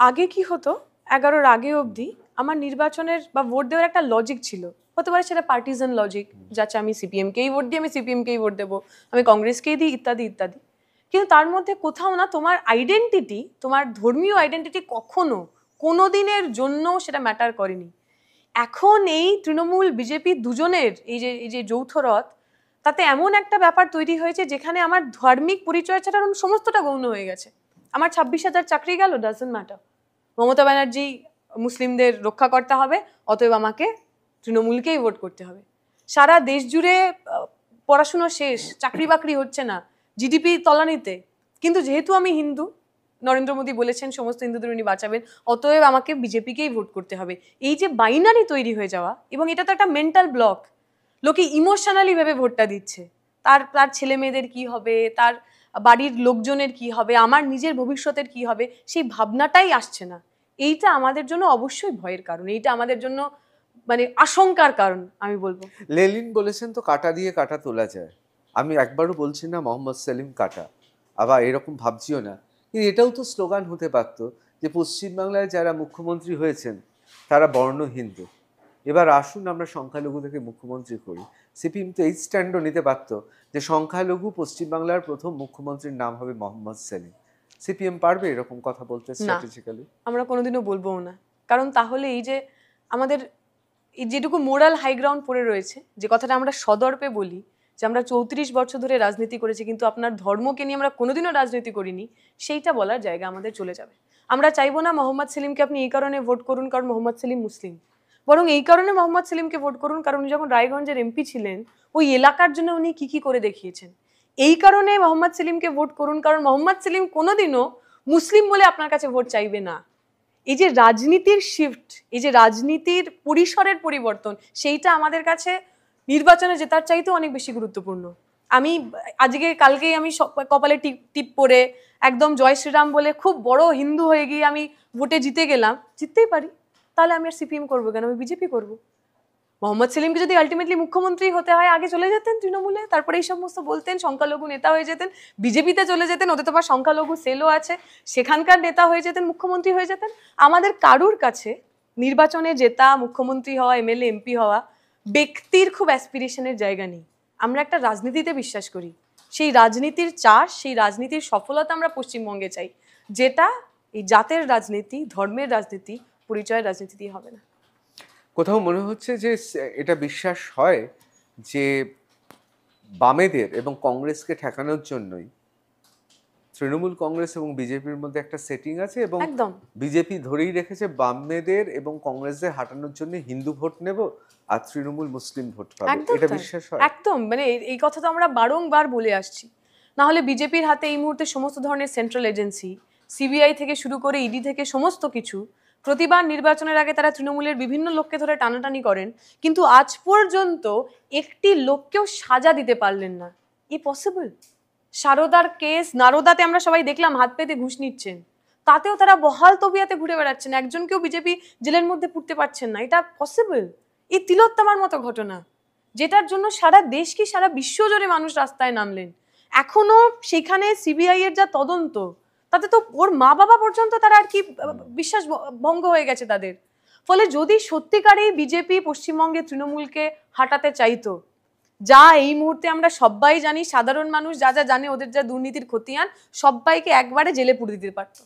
B: আগে কি হতো, 11-র আগে অবধি আমার নির্বাচনের বা ভোট দেওয়ার একটা লজিক ছিল, হতে পারে সেটা পার্টিজান লজিক, যাচ্ছে আমি সিপিএমকেই ভোট দিই, আমি সিপিএমকেই ভোট দেবো, আমি কংগ্রেসকেই দিই, ইত্যাদি ইত্যাদি। কিন্তু তার মধ্যে কোথাও না তোমার আইডেন্টিটি, তোমার ধর্মীয় আইডেন্টিটি কখনো কোনো দিনের জন্য সেটা ম্যাটার করেনি। এখন এই তৃণমূল বিজেপি দুজনের এই যে যৌথ রথ, তাতে এমন একটা ব্যাপার তৈরি হয়েছে যেখানে আমার ধার্মিক পরিচয় ছাড়া সমস্তটা গৌণ হয়ে গেছে। আমার 26,000 চাকরি গেল, ডাজন্ট ম্যাটার, মমতা ব্যানার্জি মুসলিমদের রক্ষা করতে হবে, অতএব আমাকে তৃণমূলকেই ভোট করতে হবে। সারা দেশ জুড়ে পড়াশুনো শেষ, চাকরি বাকরি হচ্ছে না, জিডিপি তলানিতে, কিন্তু যেহেতু আমি হিন্দু, নরেন্দ্র মোদী বলেছেন সমস্ত হিন্দুদের উনি বাঁচাবেন, অতএব আমাকে বিজেপিকেই ভোট করতে হবে। এই যে বাইনারি তৈরি হয়ে যাওয়া, এবং এটা তো একটা মেন্টাল ব্লক, লোকে ইমোশনালি ভেবে ভোটটা দিচ্ছে, তার ছেলে মেয়েদের কি হবে, তার বাড়ির লোকজনের কি হবে, আমার নিজের ভবিষ্যতের কি হবে, সেই ভাবনাটাই আসছে না। এইটা আমাদের জন্য অবশ্যই ভয়ের কারণ, এইটা আমাদের জন্য মানে আশঙ্কার কারণ আমি বলবো।
A: লেলিন বলেছেন তো কাটা দিয়ে কাটা তোলা যায়। আমি একবারও বলছি না মোহাম্মদ সেলিম কাটা, আবার এরকম ভাবছিও না, কিন্তু এটাও তো স্লোগান হতে পারতো যে পশ্চিমবাংলায় যারা মুখ্যমন্ত্রী হয়েছেন তারা বর্ণ হিন্দু, এবার আসুন আমরা সংখ্যালঘু থেকে মুখ্যমন্ত্রী করি। সিপিএম তো এই স্ট্যান্ডও নিতে পারতো যে সংখ্যালঘু পশ্চিমবাংলার প্রথম মুখ্যমন্ত্রীর নাম হবে মোহাম্মদ সেলিম। সিপিএম পারবে এরকম কথা বলতে স্ট্র্যাটেজিক্যালি?
B: আমরা কোনোদিনও বলবোও না, কারণ তাহলে এই যে আমাদের এই যেটুকু মোরাল হাই গ্রাউন্ড পড়ে রয়েছে, যে কথাটা আমরা সদর্পে বলি যে আমরা 34 বছর ধরে রাজনীতি করেছি কিন্তু আপনার ধর্মকে নিয়ে আমরা কোনোদিনও রাজনীতি করিনি, সেইটা বলার জায়গা আমাদের চলে যাবে। আমরা চাইবো না মোহাম্মদ সেলিমকে আপনি এই কারণে ভোট করুন কারণ মোহাম্মদ সেলিম মুসলিম, বরং এই কারণে মোহাম্মদ সেলিমকে ভোট করুন কারণ উনি যখন রায়গঞ্জের এমপি ছিলেন ওই এলাকার জন্য উনি কি করে দেখিয়েছেন। এই কারণে মোহাম্মদ সেলিমকে ভোট করুন কারণ মোহাম্মদ সেলিম কোনোদিনও মুসলিম বলে আপনার কাছে ভোট চাইবে না। এই যে রাজনীতির শিফট, এই যে রাজনীতির পরিসরের পরিবর্তন, সেইটা আমাদের কাছে নির্বাচনে জেতার চাইতেও অনেক বেশি গুরুত্বপূর্ণ। আমি আজকে কালকেই আমি কপালে টিপ টিপ পরে একদম জয় শ্রীরাম বলে খুব বড় হিন্দু হয়ে গিয়ে আমি ভোটে জিতে গেলাম, জিততেই পারি, তাহলে আমি আর সিপিএম করবো কেন, আমি বিজেপি করবো। মোহাম্মদ সেলিমকে যদি আলটিমেটলি মুখ্যমন্ত্রী হতে হয়, আগে চলে যেতেন তৃণমূলে, তারপরে এই সমস্ত বলতেন, সংখ্যালঘু নেতা হয়ে যেতেন, বিজেপিতে চলে যেতেন, ওদের তো আবার সংখ্যালঘু সেলও আছে, সেখানকার নেতা হয়ে যেতেন, মুখ্যমন্ত্রী হয়ে যেতেন। আমাদের কারুর কাছে নির্বাচনে জেতা, মুখ্যমন্ত্রী হওয়া, এমএলএ এমপি হওয়া ব্যক্তির খুব অ্যাসপিরেশনের জায়গা নেই। আমরা একটা রাজনীতিতে বিশ্বাস করি, সেই রাজনীতির চাষ, সেই রাজনীতির সফলতা আমরা পশ্চিমবঙ্গে চাই, যেটা এই জাতের রাজনীতি, ধর্মের রাজনীতি, পরিচয়ের রাজনীতি দিয়ে হবে না।
A: কোথাও মনে হচ্ছে যে এটা বিশ্বাস হয় যে বামেদের এবং কংগ্রেসকে ঠেকানোর জন্যই তৃণমূল কংগ্রেস এবং বিজেপির মধ্যে একটা সেটিং আছে, এবং
B: একদম
A: বিজেপি ধরেই রেখেছে বামেদের এবং কংগ্রেসদের হাঁটানোর জন্য হিন্দু ভোট নেব আর তৃণমূল মুসলিম ভোট পাবে।
B: একদম
A: এটা
B: তাই।
A: বিশ্বাস হয়?
B: একদম, মানে এই কথা তো আমরা বারংবার বলে আসছি। না হলে বিজেপির হাতে এই মুহূর্তে সমস্ত ধরনের সেন্ট্রাল এজেন্সি, সিবিআই থেকে শুরু করে ইডি থেকে সমস্ত কিছু, প্রতিবার নির্বাচনের আগে তারা তৃণমূলের বিভিন্ন লোককে ধরে টানাটানি করেন, কিন্তু আজ পর্যন্ত একটি লোককেও সাজা দিতে পারলেন না। ই পসিবল? সারদার কেস, নারদাতে আমরা সবাই দেখলাম হাত পেতে ঘুষ নিচ্ছেন, তাতেও তারা বহাল তবিয়াতে ঘুরে বেড়াচ্ছেন, একজনকেও বিজেপি জেলের মধ্যে পুড়তে পারছেন না। এটা পসিবল? এই তিলোত্তমার মতো ঘটনা, যেটার জন্য সারা দেশ কি সারা বিশ্ব জুড়ে মানুষ রাস্তায় নামলেন, এখনো সেখানে সিবিআই এর যা তদন্ত, তাতে তো ওর মা বাবা পর্যন্ত তারা আর কি বিশ্বাস ভঙ্গ হয়ে গেছে তাদের। ফলে যদি সত্যিকারেই বিজেপি পশ্চিমবঙ্গে তৃণমূলকে হাঁটাতে চাইতো, যা এই মুহূর্তে আমরা সবাই জানি, সাধারণ মানুষ যা যা জানে, ওদের যা দুর্নীতির খতিয়ান, সবাইকে একবারে জেলে পুরে দিতে পারতো।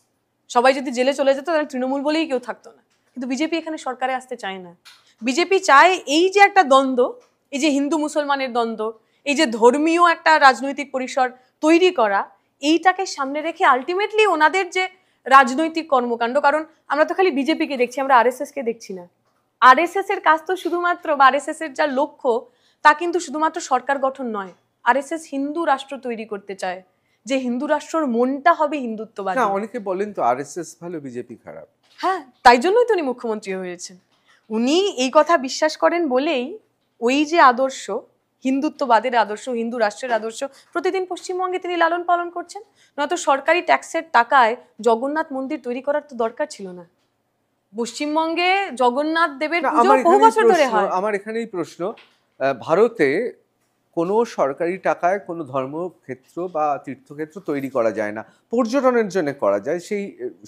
B: সবাই যদি জেলে চলে যেত তাহলে তৃণমূল বলেই কেউ থাকতো না। কিন্তু বিজেপি এখানে সরকারে আসতে চায় না। বিজেপি চায় এই যে একটা দ্বন্দ্ব, এই যে হিন্দু মুসলমানের দ্বন্দ্ব, এই যে ধর্মীয় একটা রাজনৈতিক পরিসর তৈরি করা, এইটাকে সামনে রেখে আলটিমেটলি ওনাদের যে রাজনৈতিক কর্মকাণ্ড, কারণ আমরা তো খালি বিজেপিকে দেখছি, আমরা আরএসএস কে দেখছি না। আরএসএস এর কাজ তো শুধুমাত্র, বা আরএসএস এর যা লক্ষ্য, তা কিন্তু শুধুমাত্র সরকার গঠন নয়। আরএসএস হিন্দু রাষ্ট্র তৈরি করতে চায়, যে হিন্দু রাষ্ট্রর মনটা হবে হিন্দুত্ববাদী।
A: না, অনেকে বলেন তো আরএসএস ভালো বিজেপি খারাপ।
B: হ্যাঁ, তাই জন্যই তো উনি মুখ্যমন্ত্রী হয়েছেন। উনি এই কথা বিশ্বাস করেন বলেই ওই যে আদর্শ, হিন্দুত্ববাদের আদর্শ, হিন্দু রাষ্ট্রের আদর্শ প্রতিদিন পশ্চিমবঙ্গে তিনি লালন পালন করছেন। নয়তো সরকারি ট্যাক্সের টাকায় জগন্নাথ মন্দির তৈরি করার তো দরকার ছিল না। পশ্চিমবঙ্গে জগন্নাথ দেবের পুজো বহু বছর ধরে হয়।
A: আমার এখানেই প্রশ্ন, ভারতে কোনো সরকারি টাকায় কোনো ধর্মক্ষেত্র বা তীর্থক্ষেত্র তৈরি করা যায় না, পর্যটনের জন্য করা যায়, সেই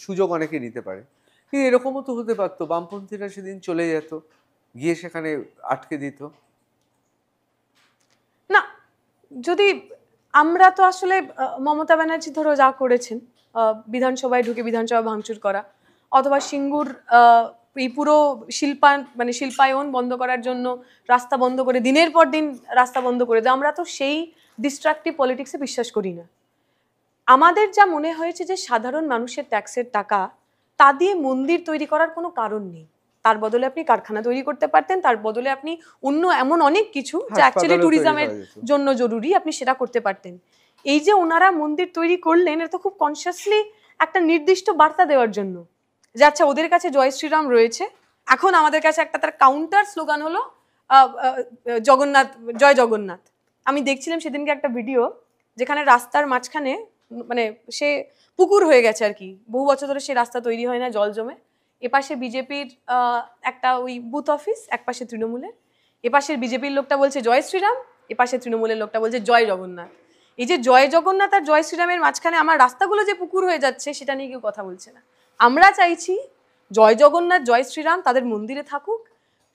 A: সুযোগ অনেকে নিতে পারে। কিন্তু এরকমও তো হতে পারতো, বামপন্থীরা সেদিন চলে যেত, গিয়ে সেখানে আটকে দিত।
B: না, যদি আমরা তো আসলে মমতা ব্যানার্জি ধরো যা করেছেন, বিধানসভায় ঢুকে বিধানসভা ভাঙচুর করা, অথবা সিঙ্গুর এই পুরো শিল্পায়ন বন্ধ করার জন্য রাস্তা বন্ধ করে দিনের পর দিন রাস্তা বন্ধ করে দেয়, আমরা তো সেই ডিস্ট্রাকটিভ পলিটিক্সে বিশ্বাস করি না। আমাদের যা মনে হয়েছে যে সাধারণ মানুষের ট্যাক্সের টাকা, তা দিয়ে মন্দির তৈরি করার কোনো কারণ নেই। তার বদলে আপনি কারখানা তৈরি করতে পারতেন, তার বদলে আপনি অন্য এমন অনেক কিছু যা অ্যাকচুয়ালি ট্যুরিজমের জন্য জরুরি, আপনি সেটা করতে পারতেন। এই যে ওনারা মন্দির তৈরি করলেন, এটা তো খুব কনসিয়াসলি একটা নির্দিষ্ট বার্তা দেওয়ার জন্য যে আচ্ছা ওদের কাছে জয় শ্রীরাম রয়েছে, এখন আমাদের কাছে একটা তার কাউন্টার স্লোগান হলো জগন্নাথ, জয় জগন্নাথ। আমি দেখছিলাম সেদিনকে একটা ভিডিও, যেখানে রাস্তার মাঝখানে মানে সে পুকুর হয়ে গেছে আর কি, বহু বছর ধরে সে রাস্তা তৈরি হয় না, জল জমে। এপাশে বিজেপির একটা ওই বুথ অফিস, একপাশে তৃণমূলের, এপাশের বিজেপির লোকটা বলছে জয় শ্রীরাম, এপাশে তৃণমূলের লোকটা বলছে জয় জগন্নাথ। এই যে জয় জগন্নাথ আর জয় শ্রীরামের মাঝখানে আমার রাস্তাগুলো যে পুকুর হয়ে যাচ্ছে, সেটা নিয়ে কেউ কথা বলছে না। আমরা চাইছি জয় জগন্নাথ জয় শ্রীরাম তাদের মন্দিরে থাকুক,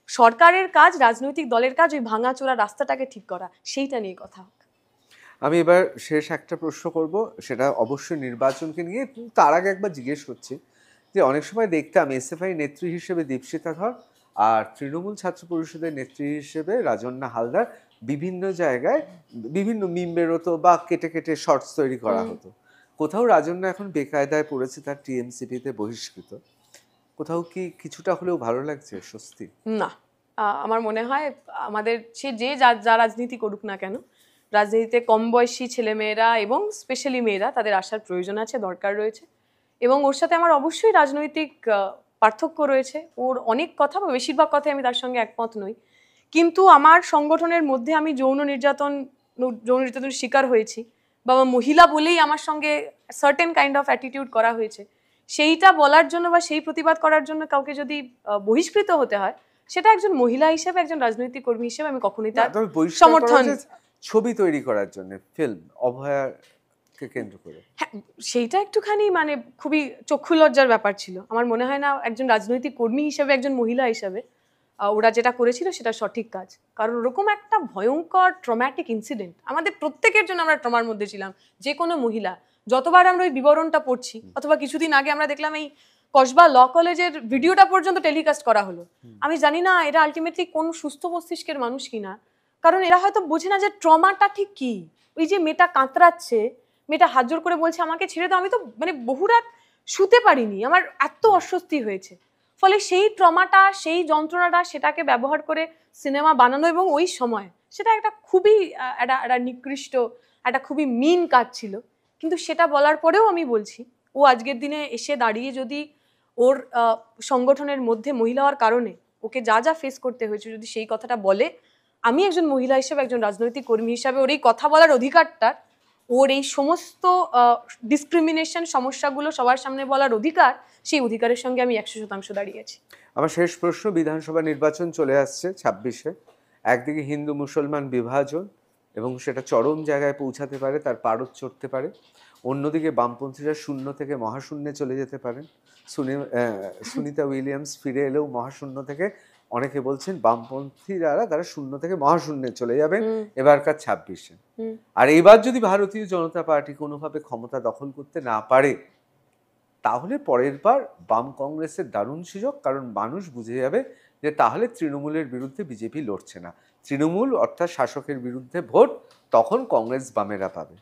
B: সরকারের কাজ, রাজনৈতিক দলের কাজ ওই ভাঙাচোরা রাস্তাটাকে ঠিক করা, সেইটা নিয়ে কথা হোক।
A: আমি এবার শেষ একটা প্রশ্ন করব, সেটা অবশ্যই নির্বাচনকে নিয়ে। তার আগে একবার জিজ্ঞেস করছি যে অনেক সময় দেখতাম এসএফআই নেত্রী হিসেবে দীপশিতা ধর আর তৃণমূল ছাত্র পরিষদের নেত্রী হিসেবে রাজন্না হালদার বিভিন্ন জায়গায় বিভিন্ন মিম বেরোতো বা কেটে কেটে শর্টস তৈরি করা হতো। কোথাও রাজন্না এখন বেকায়দায় পড়েছে, তার টিএমসিপিতে বহিষ্কৃত, কোথাও কি কিছুটা হলেও ভালো লাগছে, স্বস্তি?
B: না, আমার মনে হয় আমাদের সে যে যা রাজনীতি করুক না কেন, রাজনীতিতে কম বয়সী ছেলেমেয়েরা এবং স্পেশালি মেয়েরা, তাদের আসার প্রয়োজন আছে, দরকার রয়েছে। এবং ওর সাথে আমার অবশ্যই রাজনৈতিক পার্থক্য রয়েছে, ওর অনেক কথা বা বেশিরভাগ কথাই আমি তার সঙ্গে একমত নই। কিন্তু আমার সংগঠনের মধ্যে আমি যৌন নির্যাতন যৌন নির্যাতনের শিকার হয়েছি, বা আমার মহিলা বলেই আমার সঙ্গে সার্টেন কাইন্ড অফ অ্যাটিটিউড করা হয়েছে, সেইটা বলার জন্য বা সেই প্রতিবাদ করার জন্য কাউকে যদি বহিষ্কৃত হতে হয়, সেটা একজন মহিলা হিসেবে, একজন রাজনৈতিক কর্মী হিসেবে আমি কখনোই তার সমর্থন।
A: ছবি তৈরি করার জন্য ফিল্ম অভয়াকে কেন্দ্র করে,
B: হ্যাঁ, সেইটা একটুখানি মানে খুবই চক্ষু লজ্জার ব্যাপার ছিল। আমার মনে হয় না একজন রাজনৈতিক কর্মী হিসেবে, একজন মহিলা হিসেবে ওরা যেটা করেছিল সেটা সঠিক কাজ। কারণ ওরকম একটা ভয়ঙ্কর ট্রমাটিক ইনসিডেন্ট আমাদের প্রত্যেকের জন্য, আমরা ট্রমার মধ্যে ছিলাম। যে কোনো মহিলা, যতবার আমরা ওই বিবরণটা পড়ছি, অথবা কিছুদিন আগে আমরা দেখলাম এই কসবা ল কলেজের ভিডিওটা পর্যন্ত টেলিকাস্ট করা হলো। আমি জানি না এরা আলটিমেটলি কোন সুস্থ মস্তিষ্কের মানুষ কিনা, কারণ এরা হয়তো বোঝে না যে ট্রমাটা ঠিক কি। ওই যে মেয়েটা কাতরাচ্ছে, মেয়েটা হাত জোর করে বলছে আমাকে ছেড়ে দাও, আমি তো মানে বহু রাত শুতে পারিনি, আমার এত অস্বস্তি হয়েছে। ফলে সেই ট্রমাটা, সেই যন্ত্রণাটা, সেটাকে ব্যবহার করে সিনেমা বানানো, এবং ওই সময় সেটা একটা খুবই একটা নিকৃষ্ট, একটা খুবই মিন কাজ ছিল। কিন্তু সেটা বলার পরেও আমি বলছি, ও আজকের দিনে এসে দাঁড়িয়ে যদি ওর সংগঠনের মধ্যে মহিলা হওয়ার কারণে ওকে যা যা ফেস করতে হয়েছে, যদি সেই কথাটা বলে, আমি একজন মহিলা হিসেবে, একজন রাজনৈতিক কর্মী হিসাবে ওর এই কথা বলার অধিকারটা, ওর এই সমস্ত ডিসক্রিমিনেশন সমস্যাগুলো সবার সামনে বলার অধিকার, সেই অধিকারের সঙ্গে আমি 100% দাঁড়িয়েছি।
A: আমার শেষ প্রশ্ন, বিধানসভা নির্বাচন চলে আসছে 26-এ, একদিকে হিন্দু মুসলমান বিভাজন এবং সেটা চরম জায়গায় পৌঁছাতে পারে, তার পারদ চড়তে পারে, অন্যদিকে বামপন্থীরা শূন্য থেকে মহাশূন্যে চলে যেতে পারেন। সুনিতা উইলিয়ামস ফিরে এলেও মহাশূন্য থেকে, অনেকে বলছেন বামপন্থীরা তারা শূন্য থেকে মহাশূন্যে চলে যাবেন এবারকার 26-এ। আর এবার যদি ভারতীয় জনতা পার্টি কোনোভাবে ক্ষমতা দখল করতে না পারে, তাহলে পরের বার বাম কংগ্রেসের দারুণ সুযোগ, কারণ মানুষ বুঝে যাবে যে তাহলে তৃণমূলের বিরুদ্ধে বিজেপি লড়ছে না, তৃণমূল অর্থাৎ শাসকের বিরুদ্ধে ভোট তখন কংগ্রেস বামেরা পাবে।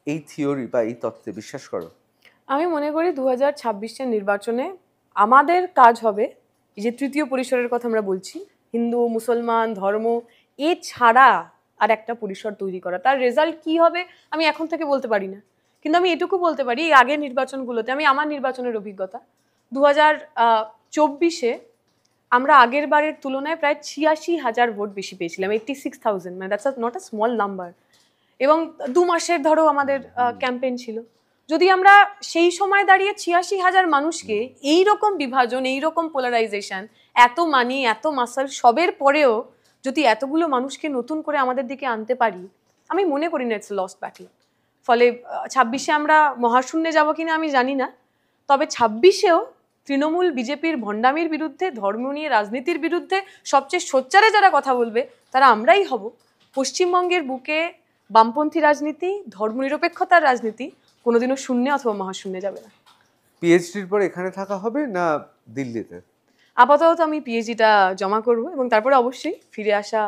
A: এই থিওরি বা এই তত্ত্বে বিশ্বাস করো?
B: আমি মনে করি 2026-এর নির্বাচনে আমাদের কাজ হবে, এই যে তৃতীয় পরিসরের কথা আমরা বলছি, হিন্দু মুসলমান ধর্ম এছাড়া আর একটা পরিসর তৈরি করা। তার রেজাল্ট কি হবে আমি এখন থেকে বলতে পারি না, কিন্তু আমি এটুকু বলতে পারি, এই আগের নির্বাচনগুলোতে, আমি আমার নির্বাচনের অভিজ্ঞতা, 2024-এ আমরা আগের বারের তুলনায় প্রায় 86,000 ভোট বেশি পেয়েছিলাম, 86,000, মানে that's not a small number. এবং 2 মাসের ধরো আমাদের ক্যাম্পেইন ছিল। যদি আমরা সেই সময় দাঁড়িয়ে 86,000 মানুষকে এই রকম বিভাজন, এই রকম পোলারাইজেশন, এত মানি, এত মাসাল সবের পরেও যদি এতগুলো মানুষকে নতুন করে আমাদের দিকে আনতে পারি, আমি মনে করি না ইটস লস্ট ব্যাটল। ফলে 26-এ আমরা মহাশূন্যে যাব কিনা আমি জানি না, তবে 26-এও তৃণমূল বিজেপির ভণ্ডামির বিরুদ্ধে, ধর্ম নিয়ে রাজনীতির বিরুদ্ধে সবচেয়ে সোচ্চারে যারা কথা বলবে তারা আমরাই হব। পশ্চিমবঙ্গের বুকে বামপন্থী রাজনীতি, ধর্মনিরপেক্ষতার রাজনীতি কোনোদিনও শূন্যে অথবা মহাশূন্যে যাবে না।
A: পিএইচডির পর এখানে থাকা হবে না দিল্লিতে?
B: আপাতত আমি পিএইচডিটা জমা করব এবং তারপরে অবশ্যই ফিরে আসা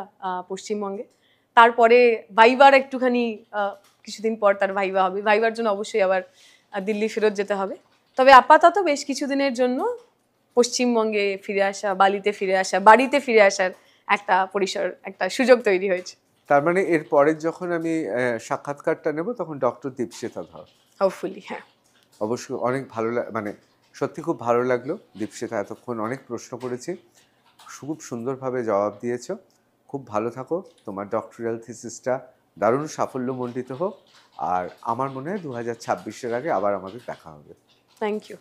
B: পশ্চিমবঙ্গে। তারপরে ভাইবার একটুখানি কিছুদিন পর তার ভাইবা হবে, ভাইবার জন্য অবশ্যই আবার দিল্লি ফেরত যেতে হবে। তবে আপাতত বেশ কিছুদিনের জন্য পশ্চিমবঙ্গে ফিরে আসা, বালিতে ফিরে আসা, বাড়িতে ফিরে আসার একটা পরিসর, একটা সুযোগ তৈরি হয়েছে।
A: তার মানে এর পরের যখন আমি সাক্ষাৎকারটা নেব তখন ডক্টর দীপশিতা ধর,
B: হোপফুলি। হ্যাঁ,
A: অবশ্যই। অনেক ভালো মানে সত্যি খুব ভালো লাগলো দীপশিতা, এতক্ষণ অনেক প্রশ্ন করেছি, খুব সুন্দরভাবে জবাব দিয়েছো। খুব ভালো থাকো, তোমার ডক্টরাল থিসিসটা দারুণ সাফল্যমণ্ডিত হোক, আর আমার মনে হয় 2026-এর আগে আবার আমাদের দেখা হবে।
B: Thank you.